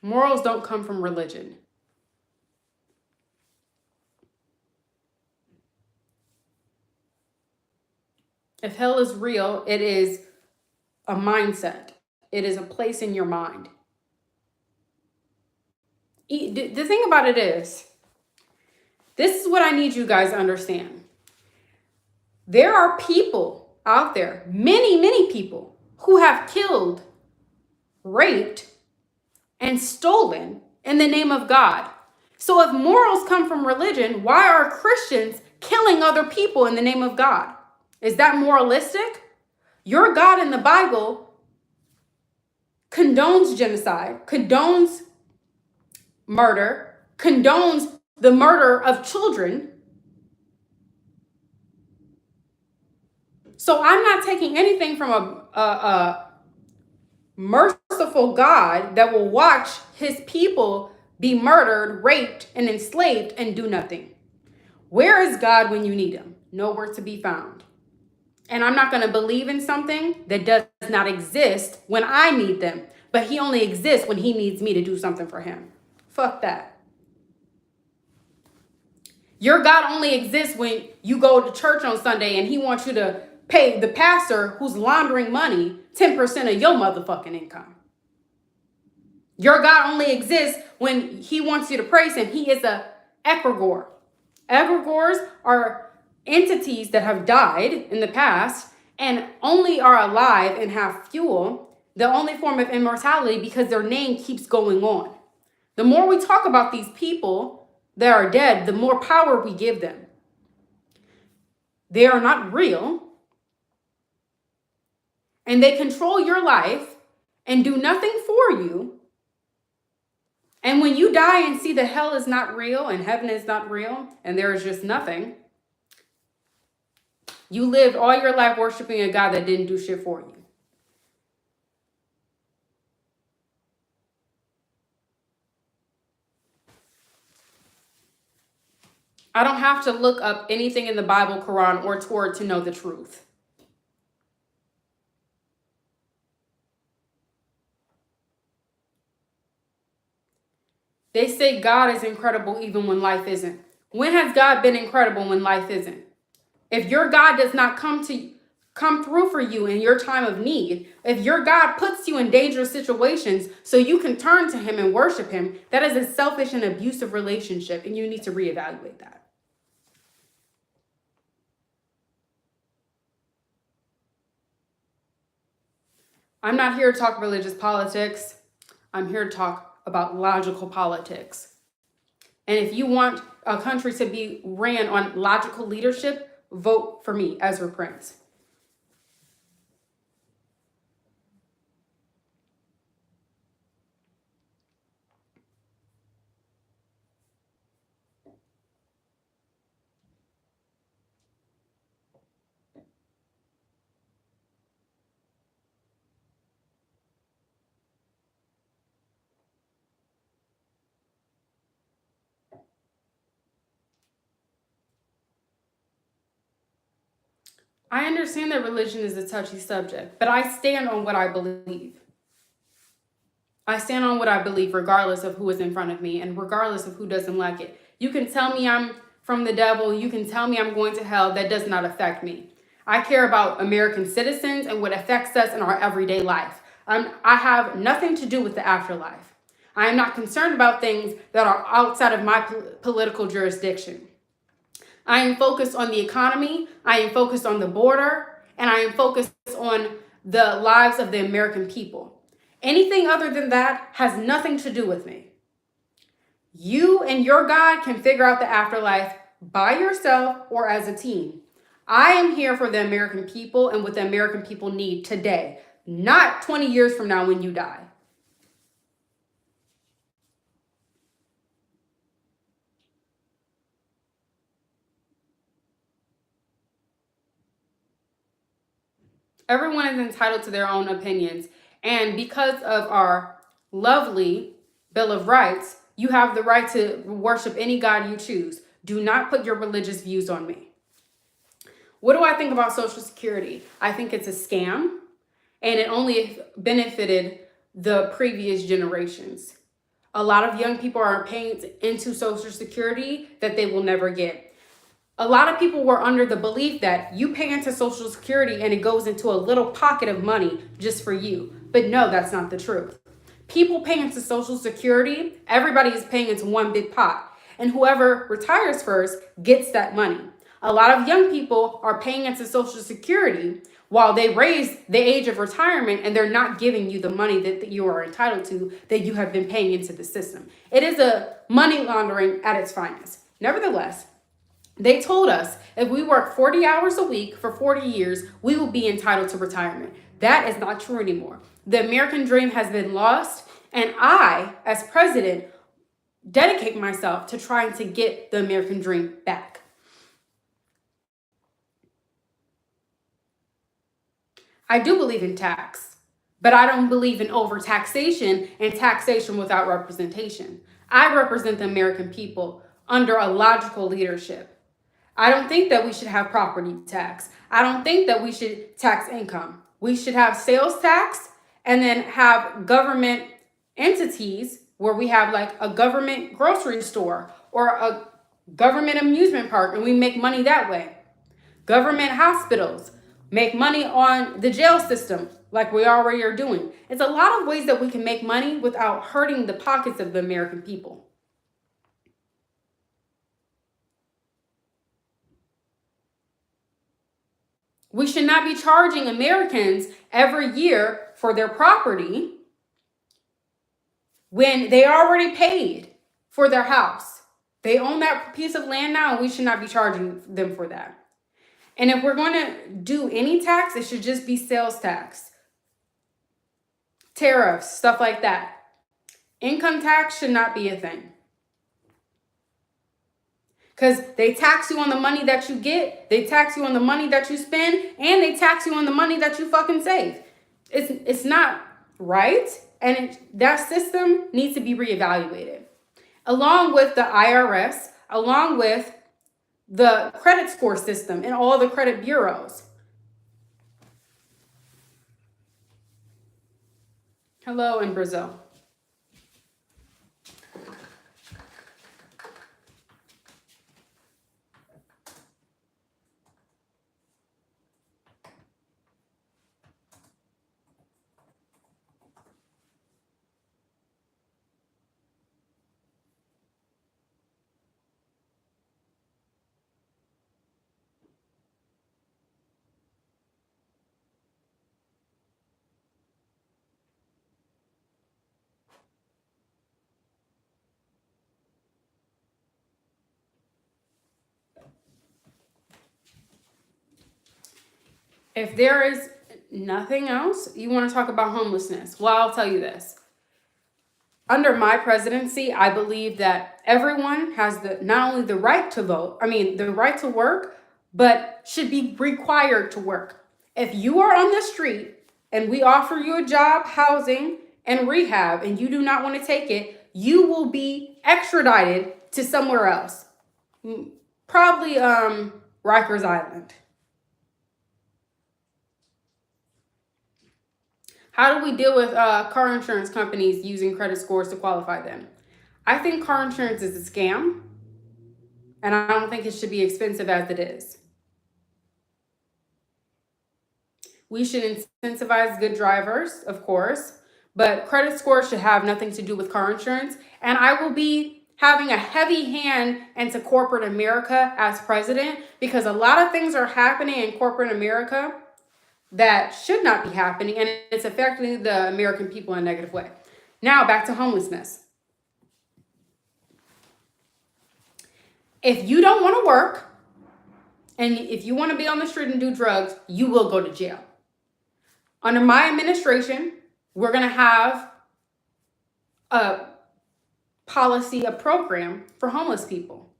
[SPEAKER 1] Morals don't come from religion. If hell is real, it is a mindset. It is a place in your mind. The thing about it is, this is what I need you guys to understand. There are people out there, many people, who have killed, raped, and stolen in the name of God. So if morals come from religion, why are Christians killing other people in the name of God? Is that moralistic? Your God in the Bible condones genocide, condones murder, condones the murder of children. So I'm not taking anything from a merciful God that will watch his people be murdered, raped, and enslaved and do nothing. Where is God when you need him? Nowhere to be found. And I'm not going to believe in something that does not exist when I need them, but he only exists when he needs me to do something for him. Fuck that. Your God only exists when you go to church on Sunday and he wants you to pay the pastor who's laundering money 10% of your motherfucking income. Your God only exists when he wants you to praise him. He is a egregore. Egregores are entities that have died in the past and only are alive and have fuel, the only form of immortality, because their name keeps going on. The more we talk about these people that are dead, the more power we give them. They are not real, and they control your life and do nothing for you. And when you die and see that hell is not real and heaven is not real and there is just nothing, you lived all your life worshiping a God that didn't do shit for you. I don't have to look up anything in the Bible, Quran, or Torah to know the truth. They say God is incredible even when life isn't. When has God been incredible when life isn't? If your God does not come through for you in your time of need, if your God puts you in dangerous situations so you can turn to him and worship him, that is a selfish and abusive relationship, and you need to reevaluate that. I'm not here to talk religious politics. I'm here to talk about logical politics. And if you want a country to be ran on logical leadership, vote for me, Ezra Prince. I understand that religion is a touchy subject, but I stand on what I believe. I stand on what I believe regardless of who is in front of me and regardless of who doesn't like it. You can tell me I'm from the devil. You can tell me I'm going to hell. That does not affect me. I care about American citizens and what affects us in our everyday life. I have nothing to do with the afterlife. I am not concerned about things that are outside of my political jurisdiction. I am focused on the economy, I am focused on the border, and I am focused on the lives of the American people. Anything other than that has nothing to do with me. You and your God can figure out the afterlife by yourself or as a team. I am here for the American people and what the American people need today, not 20 years from now when you die. Everyone is entitled to their own opinions. And because of our lovely Bill of Rights, you have the right to worship any God you choose. Do not put your religious views on me. What do I think about Social Security? I think it's a scam, and it only benefited the previous generations. A lot of young people are paying into Social Security that they will never get. A lot of people were under the belief that you pay into Social Security and it goes into a little pocket of money just for you. But no, that's not the truth. People pay into Social Security, everybody is paying into one big pot. And whoever retires first gets that money. A lot of young people are paying into Social Security while they raise the age of retirement, and they're not giving you the money that you are entitled to, that you have been paying into the system. It is a money laundering at its finest. Nevertheless, they told us if we work 40 hours a week for 40 years, we will be entitled to retirement. That is not true anymore. The American dream has been lost, and I, as president, dedicate myself to trying to get the American dream back. I do believe in tax, but I don't believe in overtaxation and taxation without representation. I represent the American people under a logical leadership. I don't think that we should have property tax. I don't think that we should tax income. We should have sales tax and then have government entities where we have like a government grocery store or a government amusement park, and we make money that way. Government hospitals make money on the jail system like we already are doing. It's a lot of ways that we can make money without hurting the pockets of the American people. We should not be charging Americans every year for their property when they already paid for their house. They own that piece of land now, and we should not be charging them for that. And if we're going to do any tax, it should just be sales tax, tariffs, stuff like that. Income tax should not be a thing. Because they tax you on the money that you get, they tax you on the money that you spend, and they tax you on the money that you fucking save. It's not right, and that system needs to be reevaluated. Along with the IRS, along with the credit score system and all the credit bureaus. Hello in Brazil. If there is nothing else, you want to talk about homelessness. Well, I'll tell you this. Under my presidency, I believe that everyone has not only the right to vote, the right to work, but should be required to work. If you are on the street and we offer you a job, housing, and rehab, and you do not want to take it, you will be extradited to somewhere else. Probably Rikers Island. How do we deal with car insurance companies using credit scores to qualify them? I think car insurance is a scam, and I don't think it should be expensive as it is. We should incentivize good drivers, of course, but credit score should have nothing to do with car insurance. And I will be having a heavy hand into corporate America as president, because a lot of things are happening in corporate America that should not be happening, and it's affecting the American people in a negative way. Now, back to homelessness. If you don't want to work, and if you want to be on the street and do drugs, you will go to jail. Under my administration, we're going to have a policy, a program for homeless people.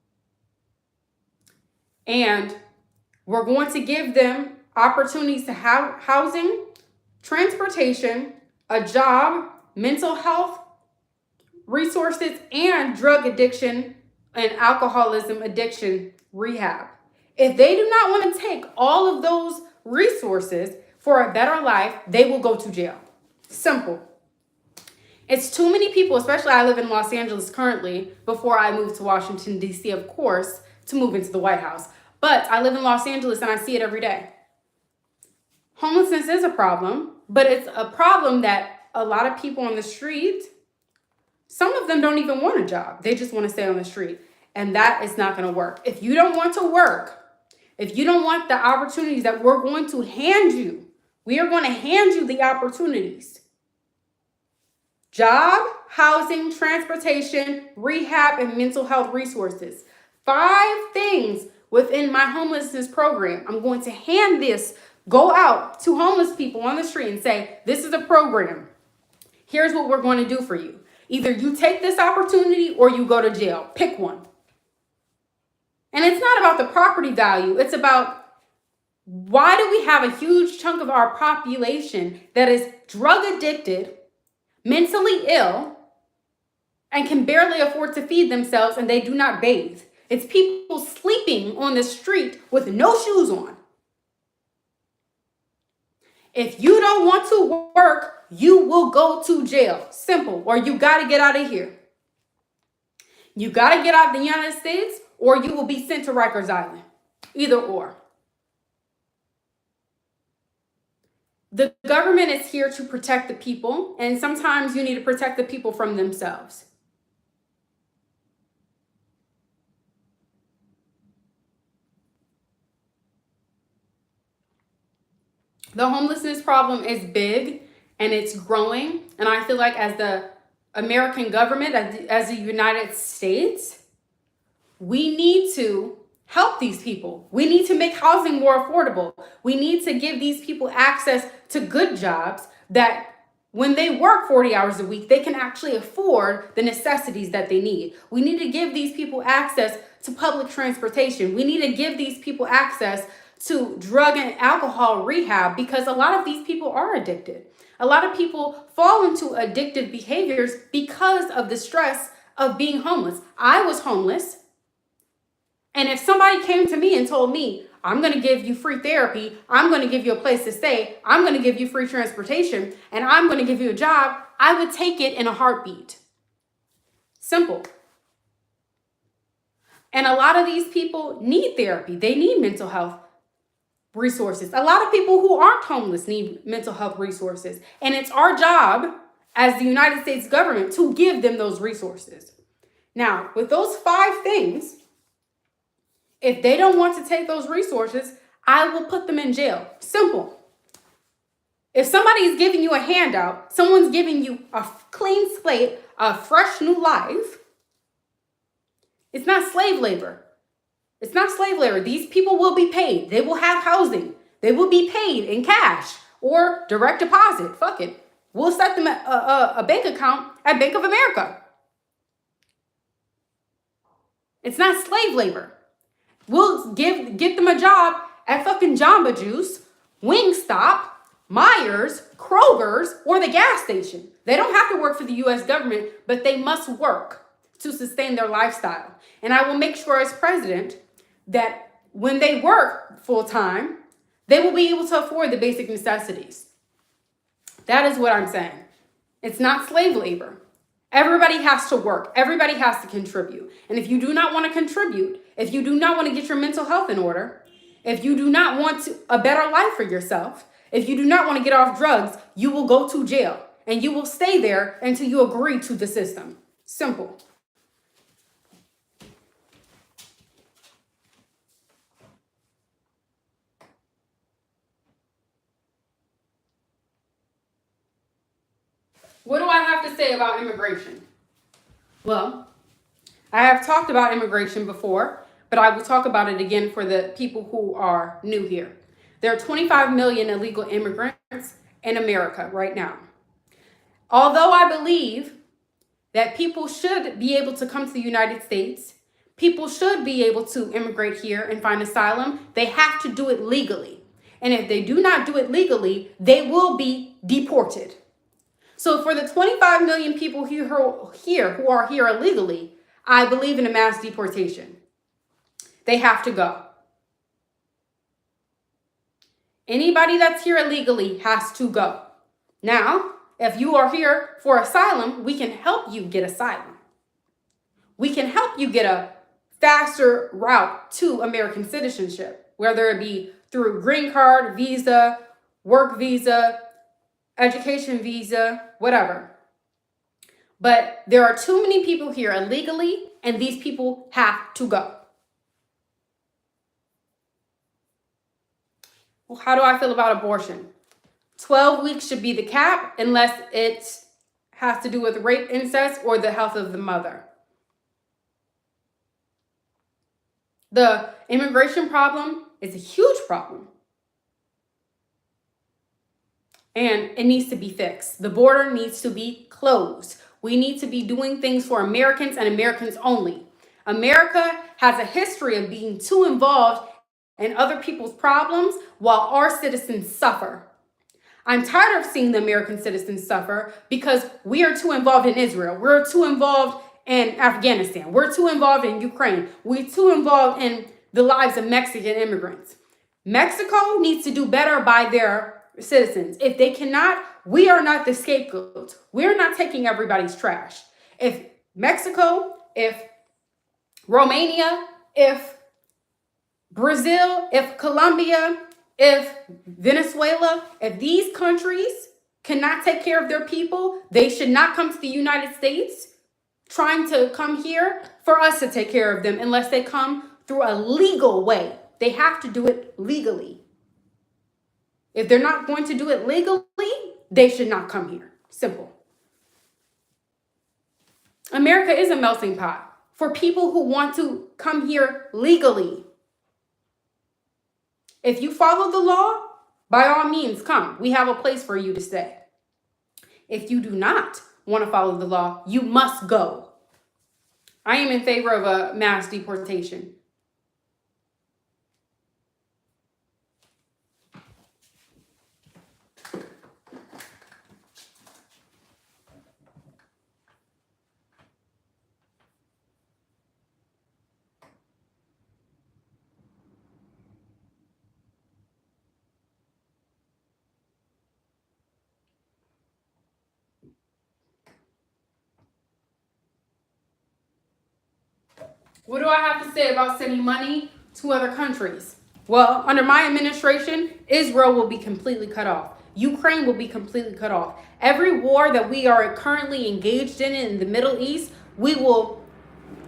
[SPEAKER 1] And we're going to give them opportunities to have housing, transportation, a job, mental health resources, and drug addiction and alcoholism addiction rehab. If they do not want to take all of those resources for a better life, they will go to jail. Simple. It's too many people, especially I live in Los Angeles currently, before I moved to Washington, D.C., of course, to move into the White House. But I live in Los Angeles and I see it every day. Homelessness is a problem, but it's a problem that a lot of people on the street, some of them don't even want a job. They just want to stay on the street. And that is not going to work. If you don't want to work, if you don't want the opportunities that we're going to hand you, we are going to hand you the opportunities. Job, housing, transportation, rehab, and mental health resources. 5 things within my homelessness program. I'm going to hand this, go out to homeless people on the street and say, this is a program. Here's what we're going to do for you. Either you take this opportunity or you go to jail. Pick one. And it's not about the property value. It's about, why do we have a huge chunk of our population that is drug addicted, mentally ill, and can barely afford to feed themselves, and they do not bathe? It's people sleeping on the street with no shoes on. If you don't want to work, you will go to jail. Simple. Or you got to get out of here. You got to get out of the United States, or you will be sent to Rikers Island. Either or. The government is here to protect the people, and sometimes you need to protect the people from themselves. The homelessness problem is big and it's growing. And I feel like as the American government, as the United States, we need to help these people. We need to make housing more affordable. We need to give these people access to good jobs that when they work 40 hours a week, they can actually afford the necessities that they need. We need to give these people access to public transportation. We need to give these people access to drug and alcohol rehab, because a lot of these people are addicted. A lot of people fall into addictive behaviors because of the stress of being homeless. I was homeless. And if somebody came to me and told me, I'm going to give you free therapy, I'm going to give you a place to stay, I'm going to give you free transportation, and I'm going to give you a job, I would take it in a heartbeat. Simple. And a lot of these people need therapy. They need mental health resources. A lot of people who aren't homeless need mental health resources. And it's our job as the United States government to give them those resources. Now, with those 5 things, if they don't want to take those resources, I will put them in jail. Simple. If somebody is giving you a handout, someone's giving you a clean slate, a fresh new life, it's not slave labor. It's not slave labor. These people will be paid. They will have housing. They will be paid in cash or direct deposit. Fuck it. We'll set them a bank account at Bank of America. It's not slave labor. We'll get them a job at fucking Jamba Juice, Wingstop, Myers, Kroger's, or the gas station. They don't have to work for the U.S. government, but they must work to sustain their lifestyle. And I will make sure as president that when they work full time, they will be able to afford the basic necessities. That is what I'm saying. It's not slave labor. Everybody has to work. Everybody has to contribute. And if you do not want to contribute, if you do not want to get your mental health in order, if you do not want a better life for yourself, If you do not want to get off drugs, you will go to jail and you will stay there until you agree to the system. Simple. What do I have to say about immigration? Well, I have talked about immigration before, but I will talk about it again for the people who are new here. There are 25 million illegal immigrants in America right now. Although I believe that people should be able to come to the United States, people should be able to immigrate here and find asylum, they have to do it legally. And if they do not do it legally, they will be deported. So for the 25 million people who are here illegally, I believe in a mass deportation. They have to go. Anybody that's here illegally has to go. Now, if you are here for asylum, we can help you get asylum. We can help you get a faster route to American citizenship, whether it be through green card, visa, work visa, education visa, whatever. But there are too many people here illegally, and these people have to go. Well, how do I feel about abortion? 12 weeks should be the cap unless it has to do with rape, incest, or the health of the mother. The immigration problem is a huge problem. And it needs to be fixed. The border needs to be closed. We need to be doing things for Americans and Americans only. America has a history of being too involved in other people's problems while our citizens suffer. I'm tired of seeing the American citizens suffer because we are too involved in Israel. We're too involved in Afghanistan. We're too involved in Ukraine. We're too involved in the lives of Mexican immigrants. Mexico needs to do better by their citizens. If they cannot, we are not the scapegoats. We're not taking everybody's trash. If Mexico, if Romania, if Brazil, if Colombia, if Venezuela, if these countries cannot take care of their people, they should not come to the United States trying to come here for us to take care of them unless they come through a legal way. They have to do it legally. If they're not going to do it legally, they should not come here. Simple. America is a melting pot for people who want to come here legally. If you follow the law, by all means, come. We have a place for you to stay. If you do not want to follow the law, you must go. I am in favor of a mass deportation. What do I have to say about sending money to other countries? Well, under my administration, Israel will be completely cut off. Ukraine will be completely cut off. Every war that we are currently engaged in the Middle East, we will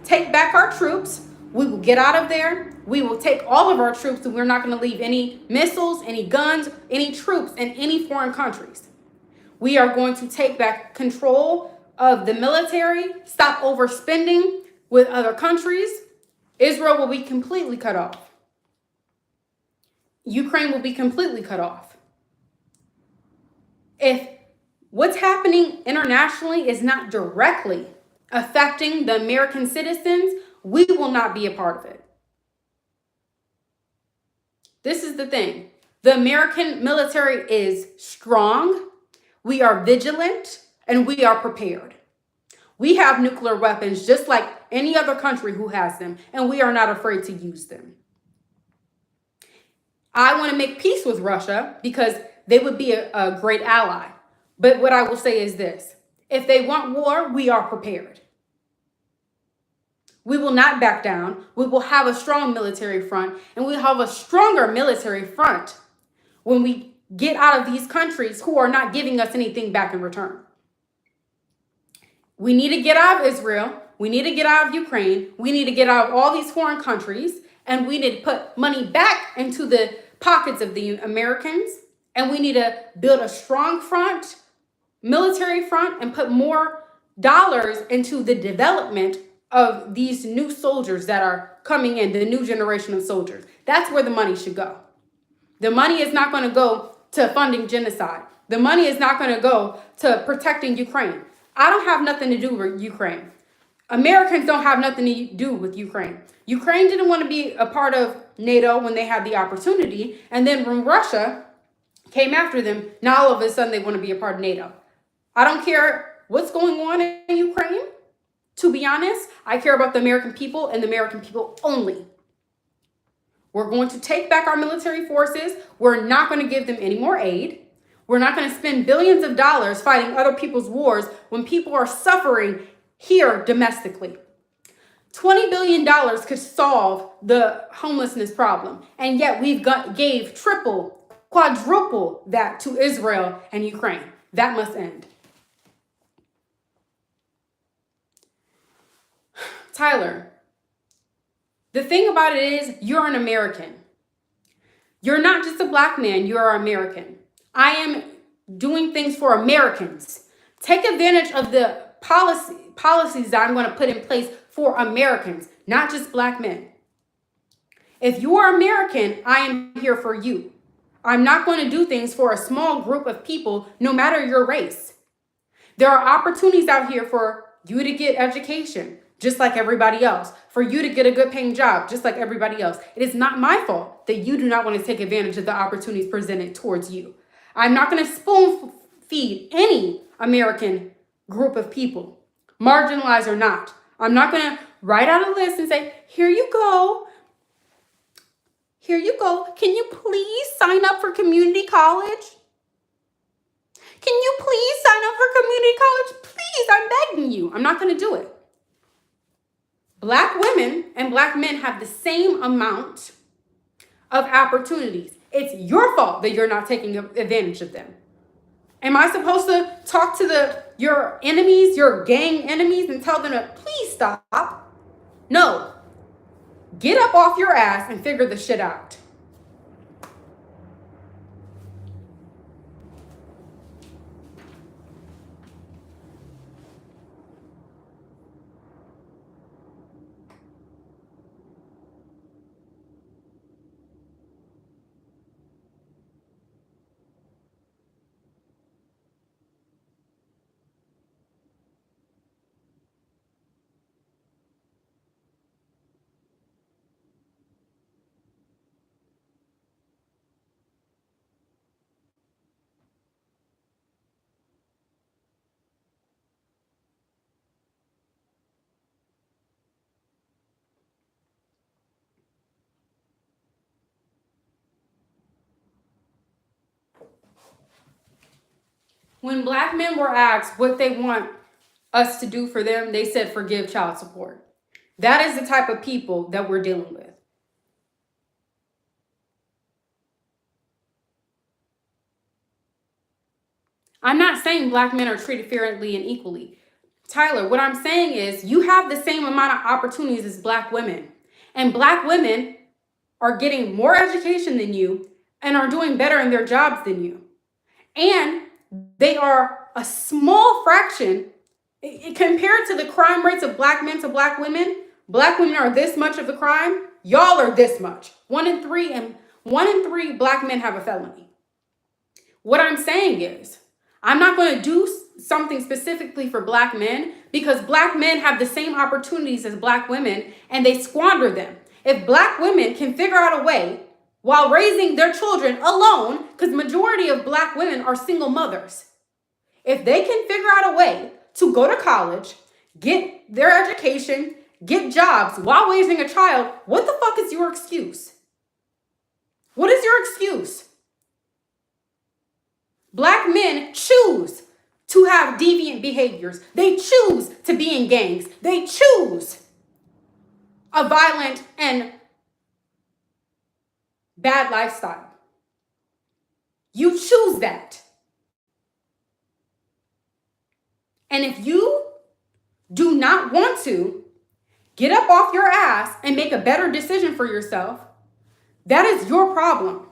[SPEAKER 1] take back our troops. We will get out of there. We will take all of our troops, and we're not going to leave any missiles, any guns, any troops in any foreign countries. We are going to take back control of the military, stop overspending with other countries. Israel will be completely cut off. Ukraine will be completely cut off. If what's happening internationally is not directly affecting the American citizens, we will not be a part of it. This is the thing. The American military is strong. We are vigilant and we are prepared. We have nuclear weapons just like any other country who has them, and we are not afraid to use them. I want to make peace with Russia because they would be a great ally. But what I will say is this: if they want war, we are prepared. We will not back down. We will have a strong military front, and we'll have a stronger military front when we get out of these countries who are not giving us anything back in return. We need to get out of Israel. We need to get out of Ukraine. We need to get out of all these foreign countries. And we need to put money back into the pockets of the Americans. And we need to build a strong front, military front, and put more dollars into the development of these new soldiers that are coming in, the new generation of soldiers. That's where the money should go. The money is not going to go to funding genocide. The money is not going to go to protecting Ukraine. I don't have nothing to do with Ukraine. Americans don't have nothing to do with Ukraine. Ukraine didn't want to be a part of NATO when they had the opportunity. And then when Russia came after them, now all of a sudden they want to be a part of NATO. I don't care what's going on in Ukraine. To be honest, I care about the American people and the American people only. We're going to take back our military forces. We're not going to give them any more aid. We're not going to spend billions of dollars fighting other people's wars when people are suffering here domestically. $20 billion could solve the homelessness problem. And yet gave triple, quadruple that to Israel and Ukraine. That must end. Tyler, the thing about it is you're an American. You're not just a black man, you're American. I am doing things for Americans. Take advantage of the policies that I'm going to put in place for Americans, not just black men. If you are American, I am here for you. I'm not going to do things for a small group of people, no matter your race. There are opportunities out here for you to get education, just like everybody else, for you to get a good paying job, just like everybody else. It is not my fault that you do not want to take advantage of the opportunities presented towards you. I'm not going to spoon feed any American group of people, marginalized or not. I'm not going to write out a list and say, here you go. Here you go. Can you please sign up for community college? Can you please sign up for community college? Please, I'm begging you. I'm not going to do it. Black women and black men have the same amount of opportunities. It's your fault that you're not taking advantage of them. Am I supposed to talk to your enemies, your gang enemies, and tell them to please stop? No. Get up off your ass and figure the shit out. When black men were asked what they want us to do for them, they said forgive child support. That is the type of people that we're dealing with. I'm not saying black men are treated fairly and equally. Tyler, what I'm saying is you have the same amount of opportunities as black women. And black women are getting more education than you and are doing better in their jobs than you. And they are a small fraction compared to the crime rates of black men to black women. Black women are this much of a crime. Y'all are this much. 1 in 3 black men have a felony. What I'm saying is, I'm not going to do something specifically for black men because black men have the same opportunities as black women and they squander them. If black women can figure out a way while raising their children alone, because majority of black women are single mothers, if they can figure out a way to go to college, get their education, get jobs while raising a child, what the fuck is your excuse? What is your excuse? Black men choose to have deviant behaviors. They choose to be in gangs. They choose a violent and bad lifestyle. You choose that. And if you do not want to get up off your ass and make a better decision for yourself, that is your problem.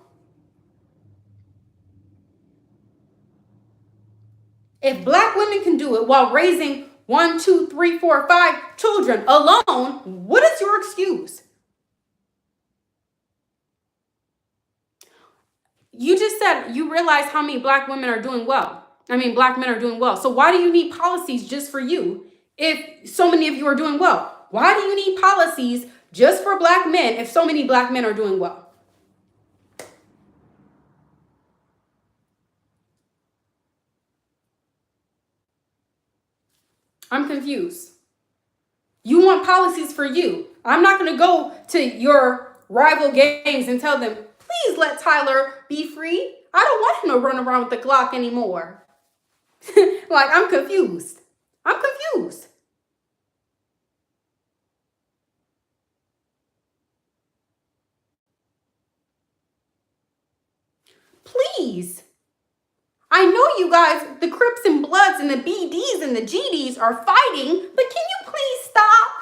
[SPEAKER 1] If Black women can do it while raising 1, 2, 3, 4, 5 children alone, what is your excuse? You just said you realize how many Black women are doing well. Black men are doing well. So why do you need policies just for you if so many of you are doing well? Why do you need policies just for Black men if so many Black men are doing well? I'm confused. You want policies for you. I'm not going to go to your rival gangs and tell them, please let Tyler be free. I don't want him to run around with the Glock anymore. Like, I'm confused. I'm confused. Please. I know you guys, the Crips and Bloods and the BDs and the GDs are fighting, but can you please stop?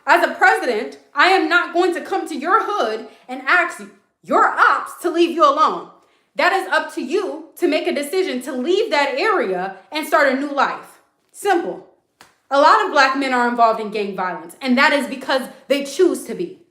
[SPEAKER 1] As a president, I am not going to come to your hood and ask your ops to leave you alone. That is up to you to make a decision to leave that area and start a new life. Simple. A lot of Black men are involved in gang violence, and that is because they choose to be.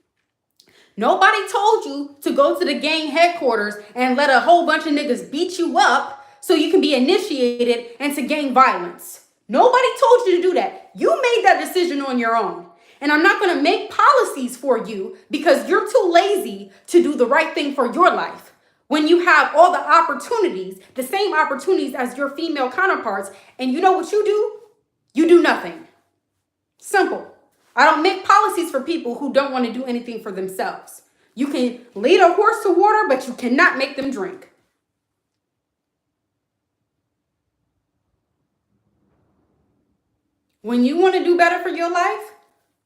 [SPEAKER 1] Nobody told you to go to the gang headquarters and let a whole bunch of niggas beat you up so you can be initiated into gang violence. Nobody told you to do that. You made that decision on your own. And I'm not going to make policies for you because you're too lazy to do the right thing for your life. When you have all the opportunities, the same opportunities as your female counterparts, and you know what you do? You do nothing. Simple. I don't make policies for people who don't want to do anything for themselves. You can lead a horse to water, but you cannot make them drink. When you want to do better for your life,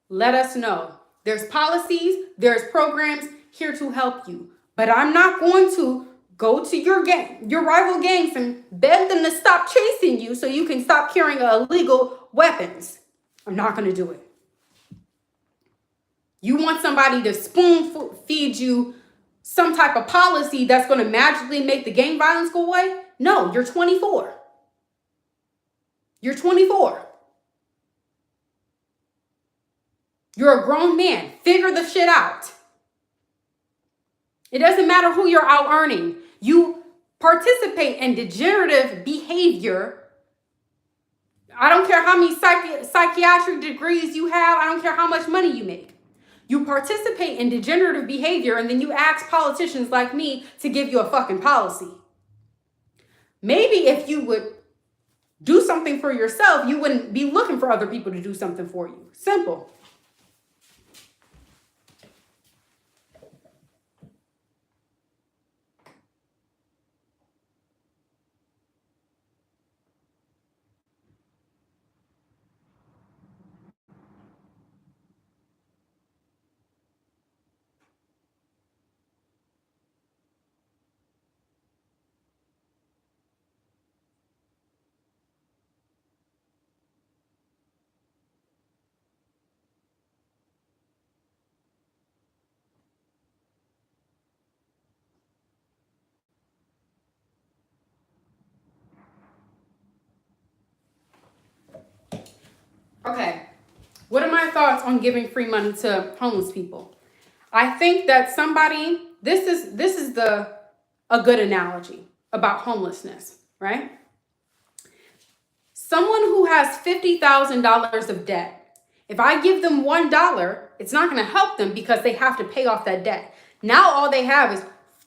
[SPEAKER 1] let us know. There's policies, there's programs here to help you. But I'm not going to go to your rival gangs and beg them to stop chasing you so you can stop carrying illegal weapons. I'm not going to do it. You want somebody to spoon feed you some type of policy that's going to magically make the gang violence go away? No, you're 24. You're 24. You're a grown man. Figure the shit out. It doesn't matter who you're out earning. You participate in degenerative behavior. I don't care how many psychiatric degrees you have. I don't care how much money you make. You participate in degenerative behavior and then you ask politicians like me to give you a fucking policy. Maybe if you would do something for yourself, you wouldn't be looking for other people to do something for you. Simple. Okay, what are my thoughts on giving free money to homeless people? I think that this is a good analogy about homelessness, right? Someone who has $50,000 of debt, if I give them $1, it's not going to help them because they have to pay off that debt. Now all they have is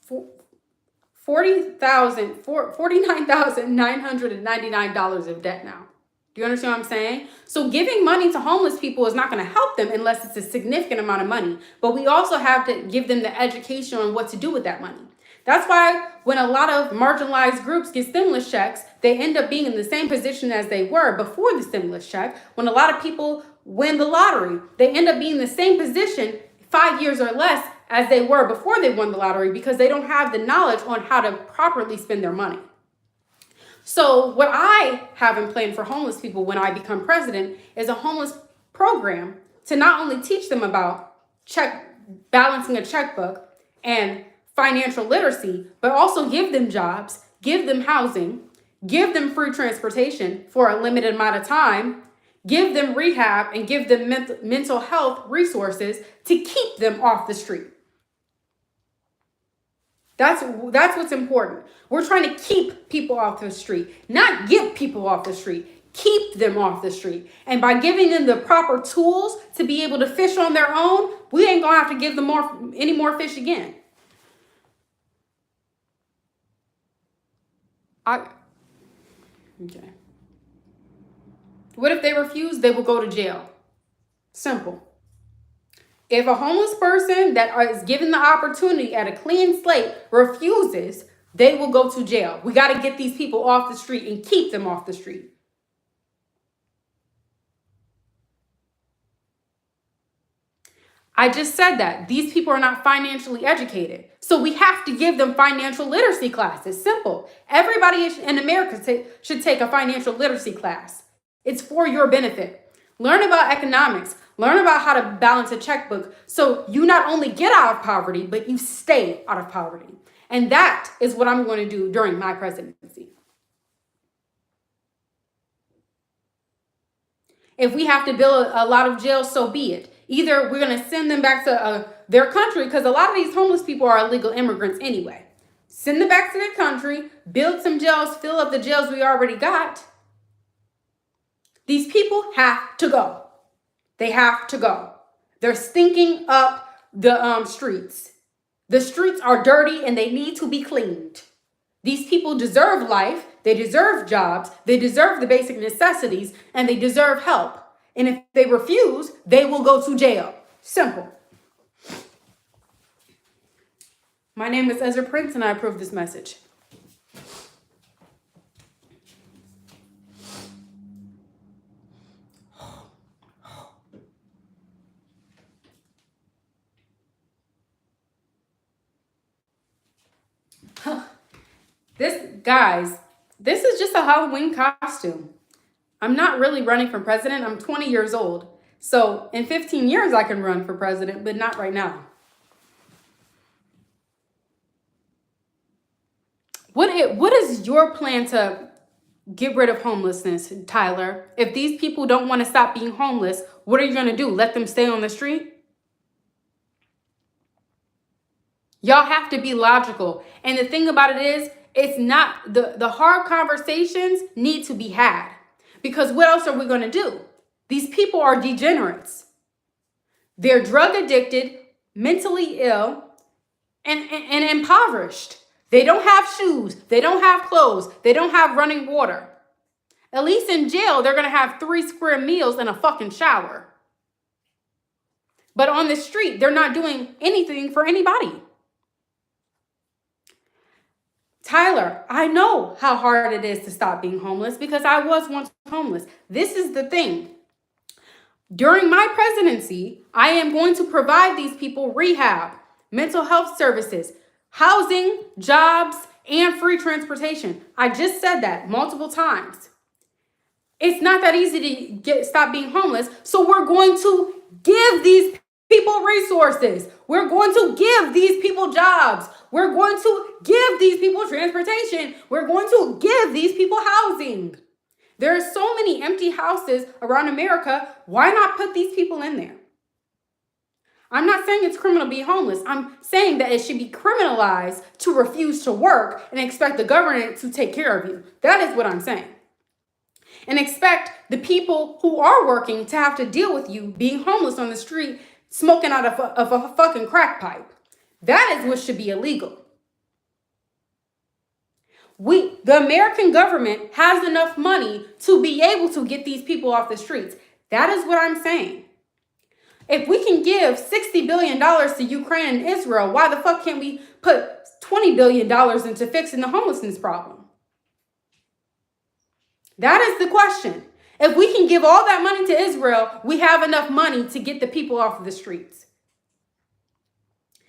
[SPEAKER 1] $49,999 of debt now. Do you understand what I'm saying? So giving money to homeless people is not going to help them unless it's a significant amount of money. But we also have to give them the education on what to do with that money. That's why when a lot of marginalized groups get stimulus checks, they end up being in the same position as they were before the stimulus check. When a lot of people win the lottery, they end up being in the same position 5 years or less as they were before they won the lottery because they don't have the knowledge on how to properly spend their money. So what I have in plan for homeless people when I become president is a homeless program to not only teach them about balancing a checkbook and financial literacy, but also give them jobs, give them housing, give them free transportation for a limited amount of time, give them rehab, and give them mental health resources to keep them off the street. That's what's important. We're trying to keep people off the street, not get people off the street. Keep them off the street. And by giving them the proper tools to be able to fish on their own, we ain't gonna have to give them any more fish again. Okay. What if they refuse? They will go to jail. Simple. If a homeless person that is given the opportunity at a clean slate refuses, they will go to jail. We got to get these people off the street and keep them off the street. I just said that. These people are not financially educated. So we have to give them financial literacy classes. Simple. Everybody in America should take a financial literacy class. It's for your benefit. Learn about economics. Learn about how to balance a checkbook so you not only get out of poverty, but you stay out of poverty. And that is what I'm going to do during my presidency. If we have to build a lot of jails, so be it. Either we're going to send them back to their country, because a lot of these homeless people are illegal immigrants anyway. Send them back to their country, build some jails, fill up the jails we already got. These people have to go. They have to go. They're stinking up the streets. The streets are dirty and they need to be cleaned. These people deserve life. They deserve jobs. They deserve the basic necessities, and they deserve help. And if they refuse, they will go to jail. Simple. My name is Ezra Prince, and I approve this message. This is just a Halloween costume. I'm not really running for president. I'm 20 years old. So in 15 years, I can run for president, but not right now. What is your plan to get rid of homelessness, Tyler? If these people don't want to stop being homeless, what are you going to do? Let them stay on the street? Y'all have to be logical. And the thing about it is, it's not the hard conversations need to be had. Because what else are we going to do? These people are degenerates. They're drug addicted, mentally ill, and impoverished. They don't have shoes. They don't have clothes. They don't have running water. At least in jail, they're going to have 3 square meals and a fucking shower. But on the street, they're not doing anything for anybody. Tyler, I know how hard it is to stop being homeless because I was once homeless. This is the thing. During my presidency, I am going to provide these people rehab, mental health services, housing, jobs, and free transportation. I just said that multiple times. It's not that easy to stop being homeless, so we're going to give these people resources. We're going to give these people jobs. We're going to give these people transportation. We're going to give these people housing. There are so many empty houses around America. Why not put these people in there? I'm not saying it's criminal to be homeless. I'm saying that it should be criminalized to refuse to work and expect the government to take care of you. That is what I'm saying. And expect the people who are working to have to deal with you being homeless on the street, smoking out of a fucking crack pipe. That is what should be illegal. The American government has enough money to be able to get these people off the streets. That is what I'm saying. If we can give $60 billion to Ukraine and Israel, why the fuck can't we put $20 billion into fixing the homelessness problem? That is the question. If we can give all that money to Israel, we have enough money to get the people off of the streets.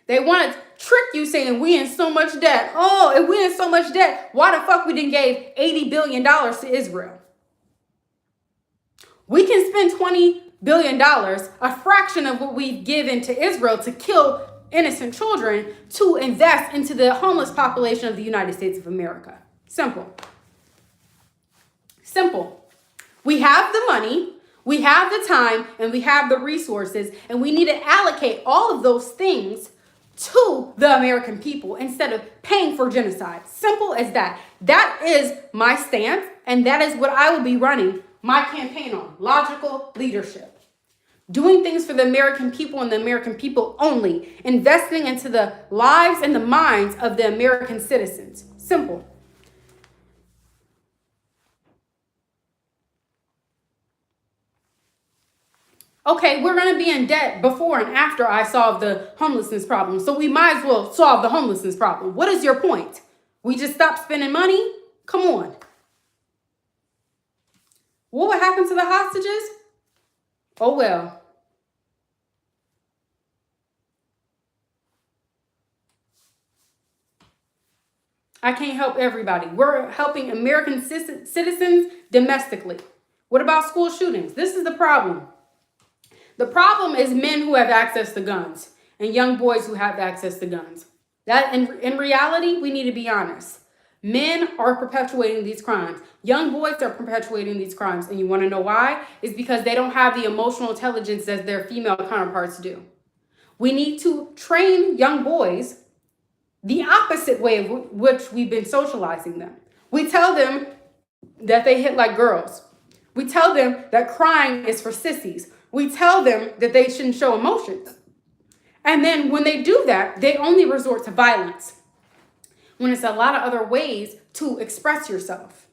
[SPEAKER 1] They want to trick you saying we in so much debt. Oh, if we in so much debt, why the fuck we didn't gave $80 billion to Israel? We can spend $20 billion, a fraction of what we've given to Israel to kill innocent children, to invest into the homeless population of the United States of America. Simple. Simple. We have the money, we have the time, and we have the resources, and we need to allocate all of those things to the American people instead of paying for genocide. Simple as that. That is my stance, and that is what I will be running my campaign on. Logical leadership. Doing things for the American people and the American people only. Investing into the lives and the minds of the American citizens. Simple. Okay, we're going to be in debt before and after I solve the homelessness problem. So we might as well solve the homelessness problem. What is your point? We just stop spending money? Come on. What would happen to the hostages? Oh, well. I can't help everybody. We're helping American citizens domestically. What about school shootings? This is the problem. The problem is men who have access to guns and young boys who have access to guns. That in reality, we need to be honest. Men are perpetuating these crimes. Young boys are perpetuating these crimes. And you want to know why? It's because they don't have the emotional intelligence as their female counterparts do. We need to train young boys the opposite way of which we've been socializing them. We tell them that they hit like girls. We tell them that crying is for sissies. We tell them that they shouldn't show emotions. And then when they do that, they only resort to violence, when it's a lot of other ways to express yourself.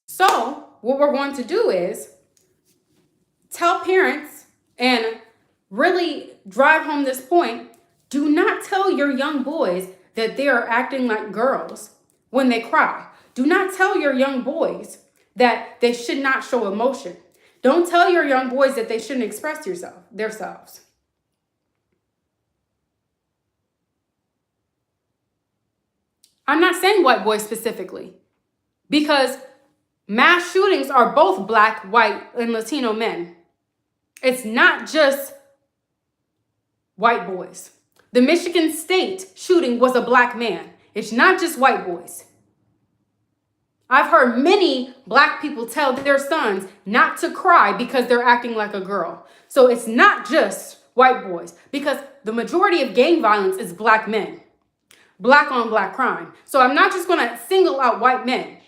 [SPEAKER 1] So what we're going to do is tell parents and really drive home this point. Do not tell your young boys that they are acting like girls when they cry. Do not tell your young boys that they should not show emotion. Don't tell your young boys that they shouldn't express themselves. I'm not saying white boys specifically, because mass shootings are both Black, white, and Latino men. It's not just white boys. The Michigan State shooting was a Black man. It's not just white boys. I've heard many Black people tell their sons not to cry because they're acting like a girl. So it's not just white boys, because the majority of gang violence is Black men. Black on Black crime. So I'm not just going to single out white men.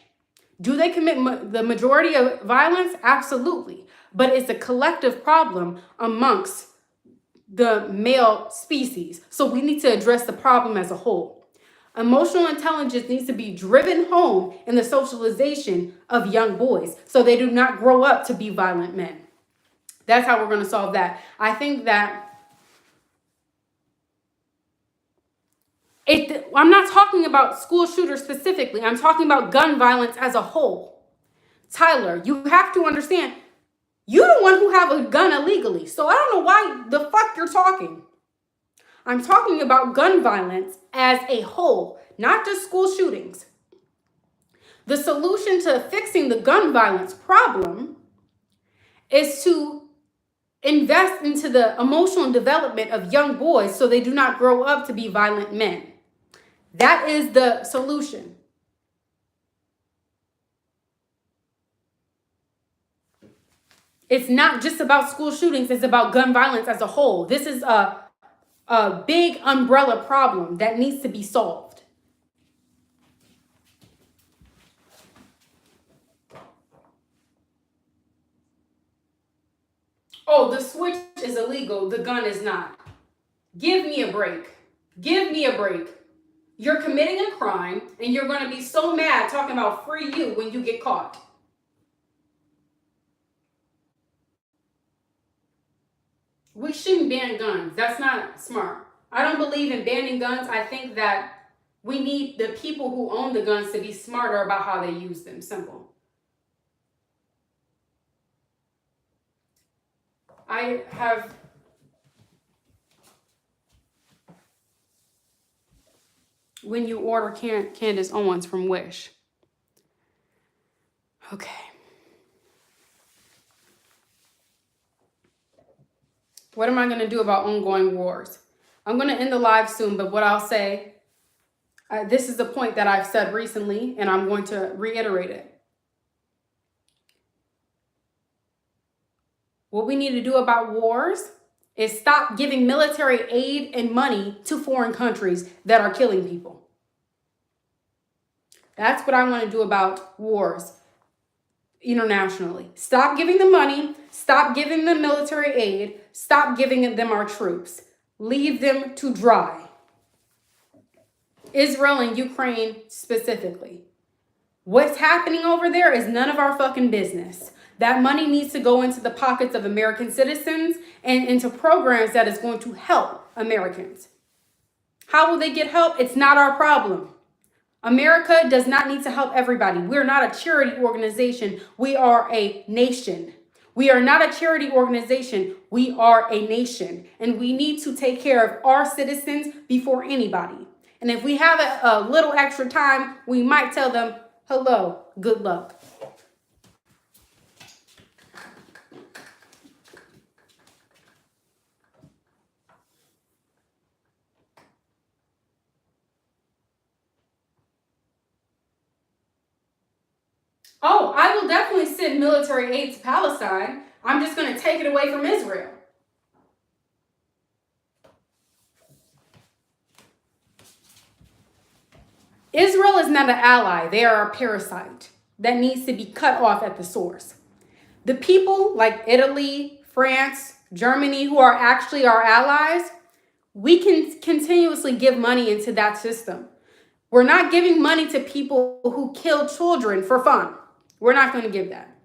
[SPEAKER 1] Do they commit the majority of violence? Absolutely. But it's a collective problem amongst the male species. So we need to address the problem as a whole. Emotional intelligence needs to be driven home in the socialization of young boys so they do not grow up to be violent men. That's how we're going to solve that. I think that I'm not talking about school shooters specifically. I'm talking about gun violence as a whole. Tyler, you have to understand, you're the one who have a gun illegally. So I don't know why the fuck you're talking. I'm talking about gun violence as a whole, not just school shootings. The solution to fixing the gun violence problem is to invest into the emotional development of young boys so they do not grow up to be violent men. That is the solution. It's not just about school shootings, it's about gun violence as a whole. This is a big umbrella problem that needs to be solved. Oh, the switch is illegal, the gun is not. Give me a break. Give me a break. You're committing a crime and you're going to be so mad talking about free you when you get caught. We shouldn't ban guns. That's not smart. I don't believe in banning guns. I think that we need the people who own the guns to be smarter about how they use them. Simple. I have when you order Candace Owens from Wish. Okay. What am I going to do about ongoing wars? I'm going to end the live soon, but what I'll say, this is a point that I've said recently, and I'm going to reiterate it. What we need to do about wars is stop giving military aid and money to foreign countries that are killing people. That's what I want to do about wars internationally. Stop giving them money. Stop giving them military aid. Stop giving them our troops. Leave them to dry. Israel and Ukraine specifically. What's happening over there is none of our fucking business. That money needs to go into the pockets of American citizens and into programs that is going to help Americans. How will they get help? It's not our problem. America does not need to help everybody. We're not a charity organization. We are a nation. We are not a charity organization. We are a nation. And we need to take care of our citizens before anybody. And if we have a little extra time, we might tell them, hello, good luck. Oh, I will definitely send military aid to Palestine. I'm just going to take it away from Israel. Israel is not an ally. They are a parasite that needs to be cut off at the source. The people like Italy, France, Germany, who are actually our allies, we can continuously give money into that system. We're not giving money to people who kill children for fun. We're not going to give that.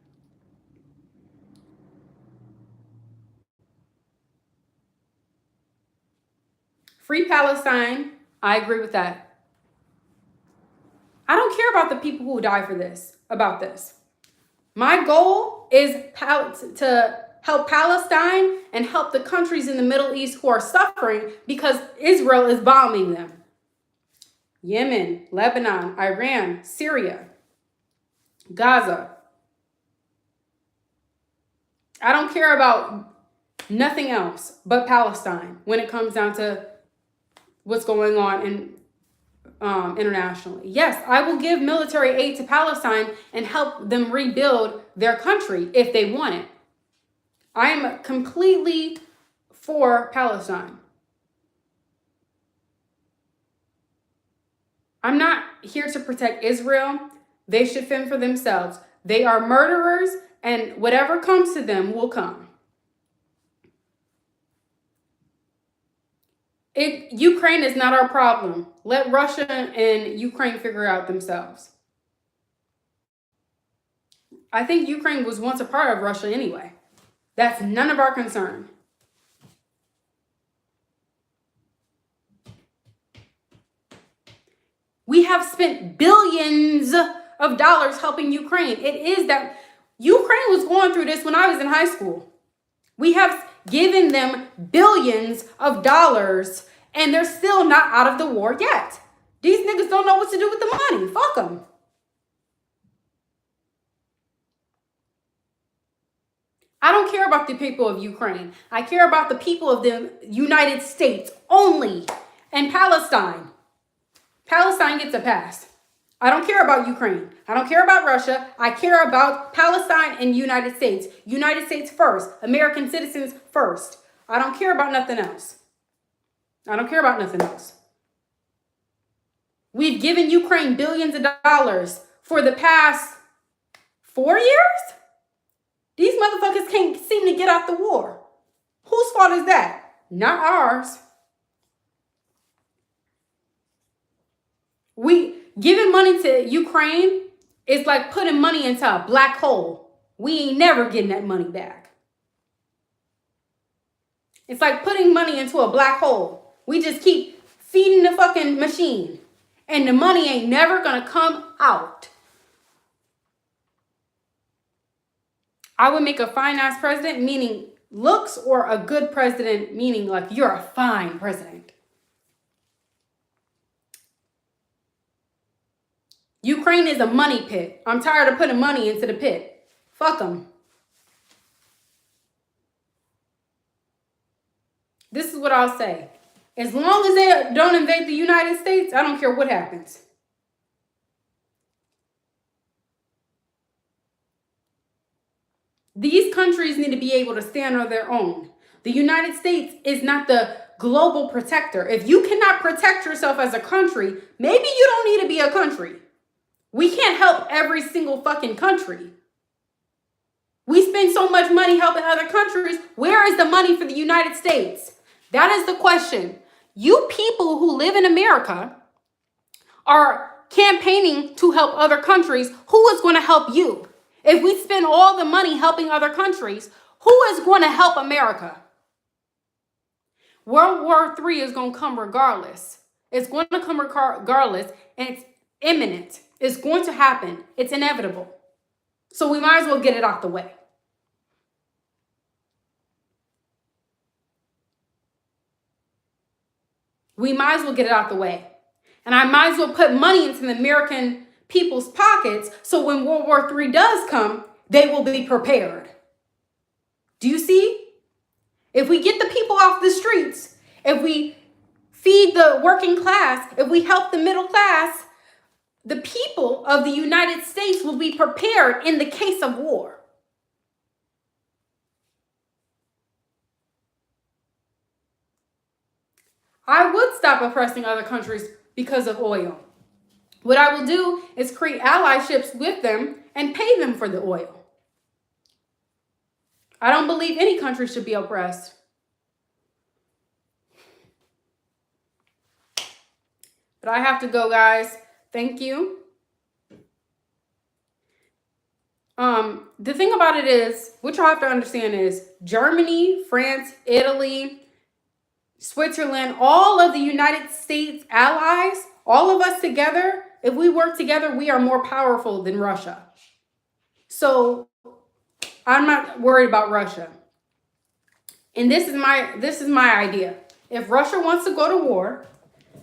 [SPEAKER 1] Free Palestine. I agree with that. I don't care about the people who die for this, about this. My goal is to help Palestine and help the countries in the Middle East who are suffering because Israel is bombing them. Yemen, Lebanon, Iran, Syria, Gaza. I don't care about nothing else but Palestine when it comes down to what's going on in internationally. Yes, I will give military aid to Palestine and help them rebuild their country if they want it. I am completely for Palestine. I'm not here to protect Israel. They should fend for themselves. They are murderers, and whatever comes to them will come. Ukraine is not our problem. Let Russia and Ukraine figure it out themselves. I think Ukraine was once a part of Russia anyway. That's none of our concern. We have spent billions of dollars helping Ukraine. It is that Ukraine was going through this when I was in high school. We have given them billions of dollars and they're still not out of the war yet. These niggas don't know what to do with the money. Fuck them. I don't care about the people of Ukraine. I care about the people of the United States only and Palestine. Palestine gets a pass. I don't care about Ukraine. I don't care about Russia. I care about Palestine and United States. United States first. American citizens first. I don't care about nothing else. I don't care about nothing else. We've given Ukraine billions of dollars for the past 4 years. These motherfuckers can't seem to get out the war. Whose fault is that? Not ours. Giving money to Ukraine is like putting money into a black hole. We ain't never getting that money back. It's like putting money into a black hole. We just keep feeding the fucking machine. And the money ain't never gonna come out. I would make a fine ass president, meaning looks, or a good president, meaning like you're a fine president. Ukraine is a money pit. I'm tired of putting money into the pit. Fuck them. This is what I'll say. As long as they don't invade the United States, I don't care what happens. These countries need to be able to stand on their own. The United States is not the global protector. If you cannot protect yourself as a country, maybe you don't need to be a country. We can't help every single fucking country. We spend so much money helping other countries. Where is the money for the United States? That is the question. You people who live in America are campaigning to help other countries. Who is going to help you? If we spend all the money helping other countries, who is going to help America? World War III is going to come regardless. It's going to come regardless, and it's imminent. It's going to happen. It's inevitable. So we might as well get it out the way. We might as well get it out the way. And I might as well put money into the American people's pockets so when World War III does come, they will be prepared. Do you see? If we get the people off the streets, if we feed the working class, if we help the middle class, the people of the United States will be prepared in the case of war. I would stop oppressing other countries because of oil. What I will do is create allyships with them and pay them for the oil. I don't believe any country should be oppressed. But I have to go, guys. Thank you. The thing about it is, what y'all have to understand is Germany, France, Italy, Switzerland, all of the United States allies, all of us together, if we work together, we are more powerful than Russia. So I'm not worried about Russia. And this is my idea. If Russia wants to go to war,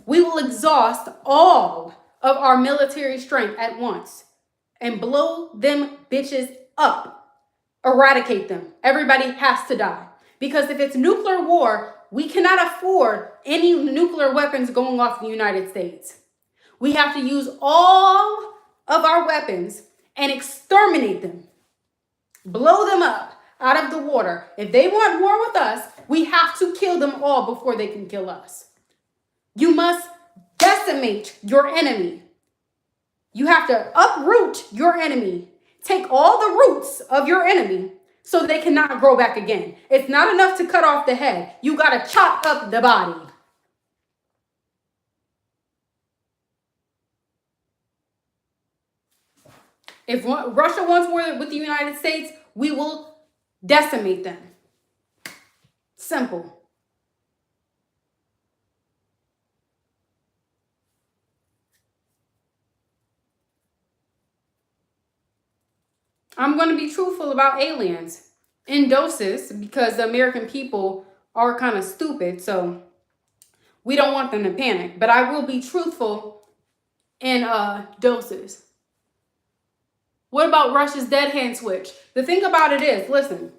[SPEAKER 1] we will exhaust all of our military strength at once and blow them bitches up. Eradicate them. Everybody has to die. Because if it's nuclear war, we cannot afford any nuclear weapons going off the United States. We have to use all of our weapons and exterminate them. Blow them up out of the water. If they want war with us, we have to kill them all before they can kill us. You must decimate your enemy. You have to uproot your enemy. Take all the roots of your enemy so they cannot grow back again. It's not enough to cut off the head. You got to chop up the body. If Russia wants war with the United States, we will decimate them. Simple. I'm going to be truthful about aliens in doses because the American people are kind of stupid. So we don't want them to panic. But I will be truthful in doses. What about Russia's dead hand switch? The thing about it is, listen,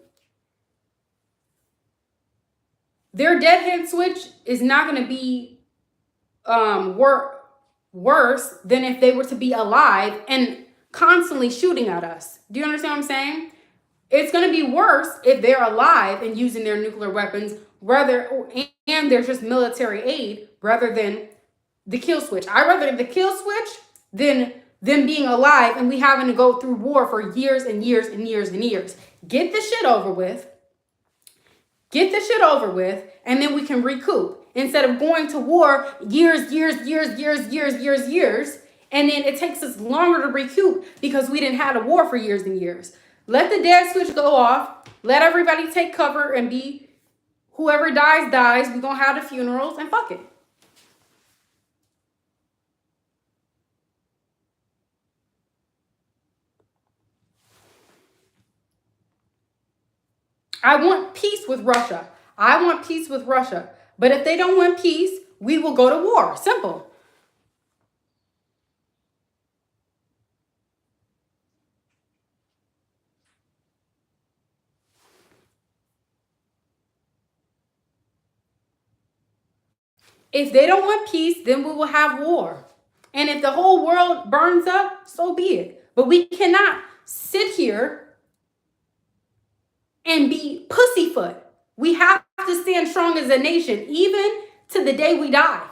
[SPEAKER 1] their dead hand switch is not going to be worse than if they were to be alive and constantly shooting at us. Do you understand what I'm saying? It's going to be worse if they're alive and using their nuclear weapons and there's just military aid rather than the kill switch. I'd rather the kill switch than them being alive and we having to go through war for years and years and years and years. Get the shit over with. Get the shit over with, and then we can recoup. Instead of going to war years, and then it takes us longer to recoup because we didn't have a war for years and years. Let the dead switch go off. Let everybody take cover and be whoever dies, dies. We're going to have the funerals and fuck it. I want peace with Russia. I want peace with Russia. But if they don't want peace, we will go to war. Simple. If they don't want peace, then we will have war. And if the whole world burns up, so be it. But we cannot sit here and be pussyfoot. We have to stand strong as a nation, even to the day we die.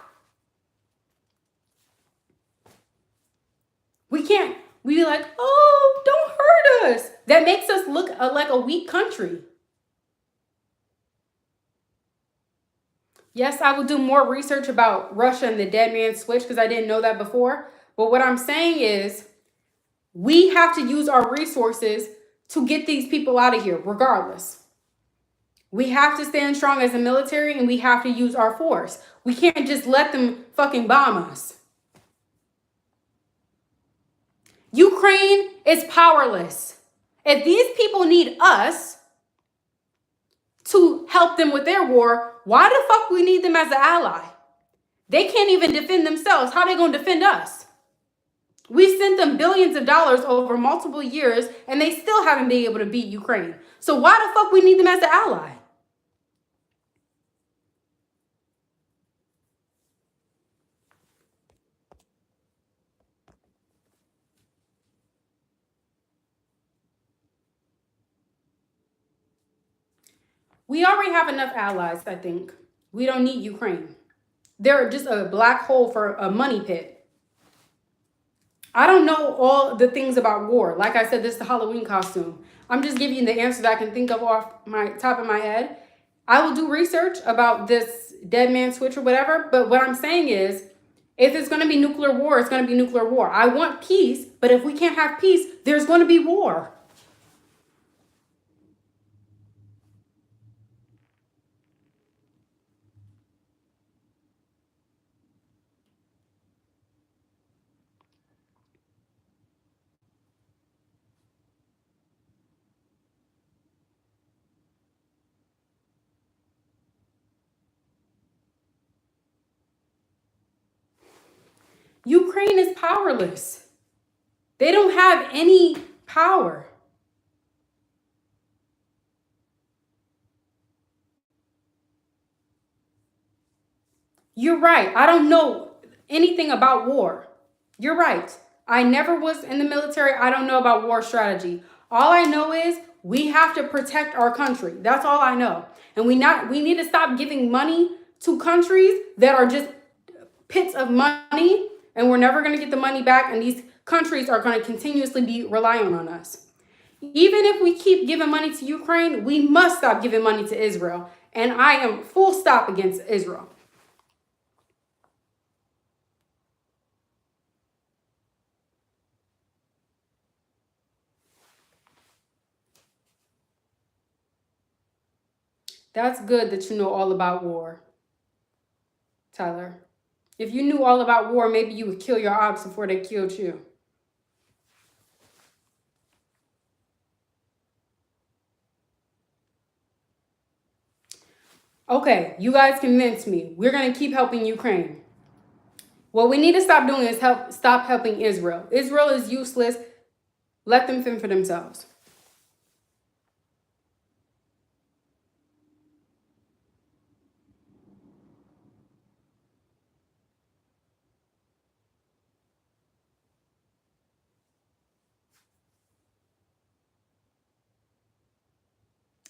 [SPEAKER 1] We can't, we be like, oh, don't hurt us. That makes us look like a weak country. Yes, I will do more research about Russia and the dead man switch because I didn't know that before. But what I'm saying is we have to use our resources to get these people out of here, regardless. We have to stand strong as a military and we have to use our force. We can't just let them fucking bomb us. Ukraine is powerless. If these people need us to help them with their war, why the fuck we need them as an ally? They can't even defend themselves. How are they going to defend us? We sent them billions of dollars over multiple years and they still haven't been able to beat Ukraine. So why the fuck we need them as an ally? We already have enough allies, I think. We don't need Ukraine. They're just a black hole for a money pit. I don't know all the things about war. Like I said, this is the Halloween costume. I'm just giving you the answer that I can think of off my top of my head. I will do research about this dead man switch or whatever. But what I'm saying is, if it's going to be nuclear war, it's going to be nuclear war. I want peace, but if we can't have peace, there's going to be war. Ukraine is powerless. They don't have any power. You're right. I don't know anything about war. You're right. I never was in the military. I don't know about war strategy. All I know is we have to protect our country. That's all I know. And we need to stop giving money to countries that are just pits of money and we're never going to get the money back, and these countries are going to continuously be relying on us. Even if we keep giving money to Ukraine, we must stop giving money to Israel. And I am full stop against Israel. That's good that you know all about war, Tyler. If you knew all about war, maybe you would kill your ops before they killed you. Okay, you guys convinced me. We're going to keep helping Ukraine. What we need to stop doing is stop helping Israel. Israel is useless. Let them fend for themselves.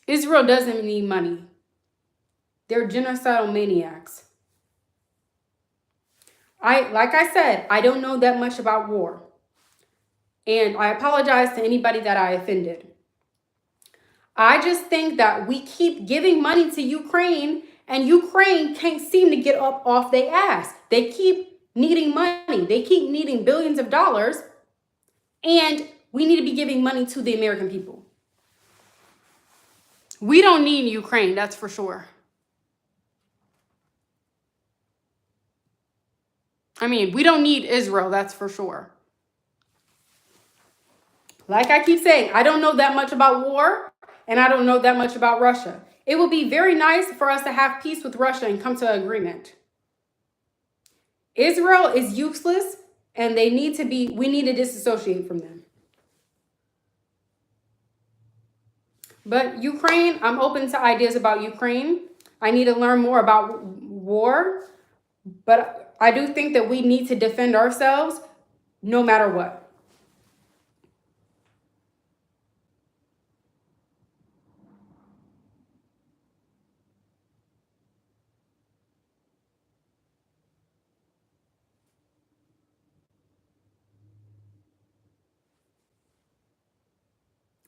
[SPEAKER 1] Israel doesn't need money. They're genocidal maniacs. Like I said, I don't know that much about war. And I apologize to anybody that I offended. I just think that we keep giving money to Ukraine and Ukraine can't seem to get up off their ass. They keep needing money. They keep needing billions of dollars. And we need to be giving money to the American people. We don't need Ukraine, that's for sure. I mean, we don't need Israel, that's for sure. Like I keep saying, I don't know that much about war, and I don't know that much about Russia. It would be very nice for us to have peace with Russia and come to an agreement. Israel is useless, and we need to disassociate from them. But Ukraine, I'm open to ideas about Ukraine. I need to learn more about war. But I do think that we need to defend ourselves no matter what.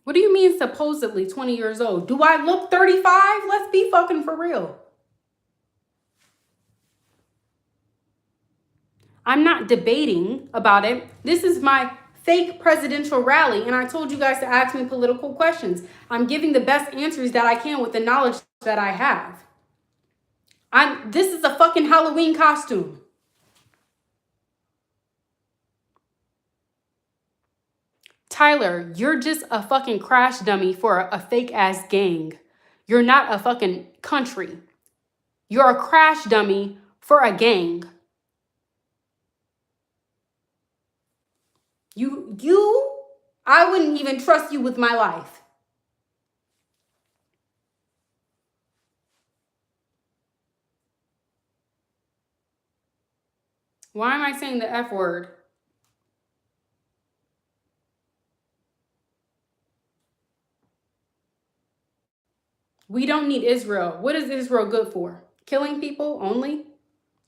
[SPEAKER 1] What do you mean supposedly 20 years old? Do I look 35? Let's be fucking for real. I'm not debating about it. This is my fake presidential rally, and I told you guys to ask me political questions. I'm giving the best answers that I can with the knowledge that I have. This is a fucking Halloween costume. Tyler, you're just a fucking crash dummy for a fake ass gang. You're not a fucking country. You're a crash dummy for a gang. I wouldn't even trust you with my life. Why am I saying the F word? We don't need Israel. What is Israel good for? Killing people only?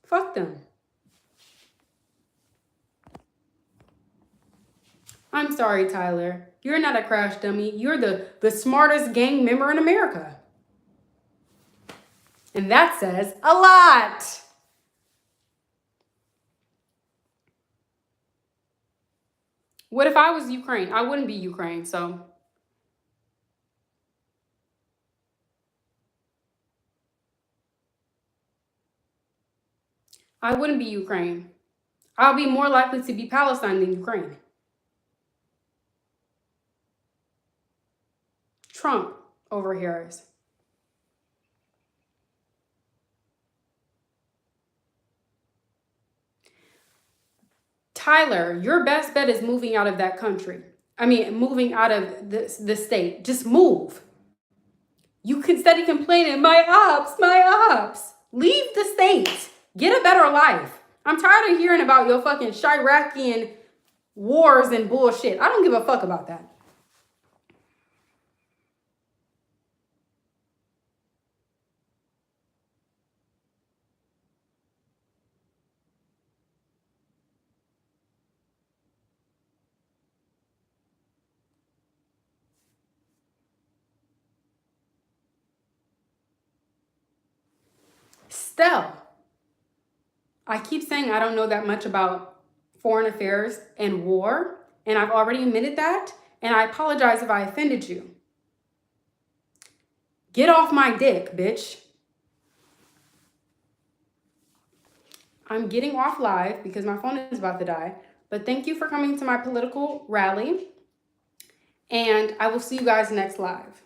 [SPEAKER 1] Fuck them. I'm sorry, Tyler. You're not a crash dummy. You're the smartest gang member in America. And that says a lot. What if I was Ukraine? I wouldn't be Ukraine, so. I wouldn't be Ukraine. I'll be more likely to be Palestine than Ukraine. Trump over Harris. Tyler, your best bet is moving out of that country. I mean, moving out of the state. Just move. You can steady complaining, my ops. Leave the state. Get a better life. I'm tired of hearing about your fucking Chiracian wars and bullshit. I don't give a fuck about that. Still, I keep saying I don't know that much about foreign affairs and war, and I've already admitted that, and I apologize if I offended you. Get off my dick, bitch. I'm getting off live because my phone is about to die, but thank you for coming to my political rally, and I will see you guys next live.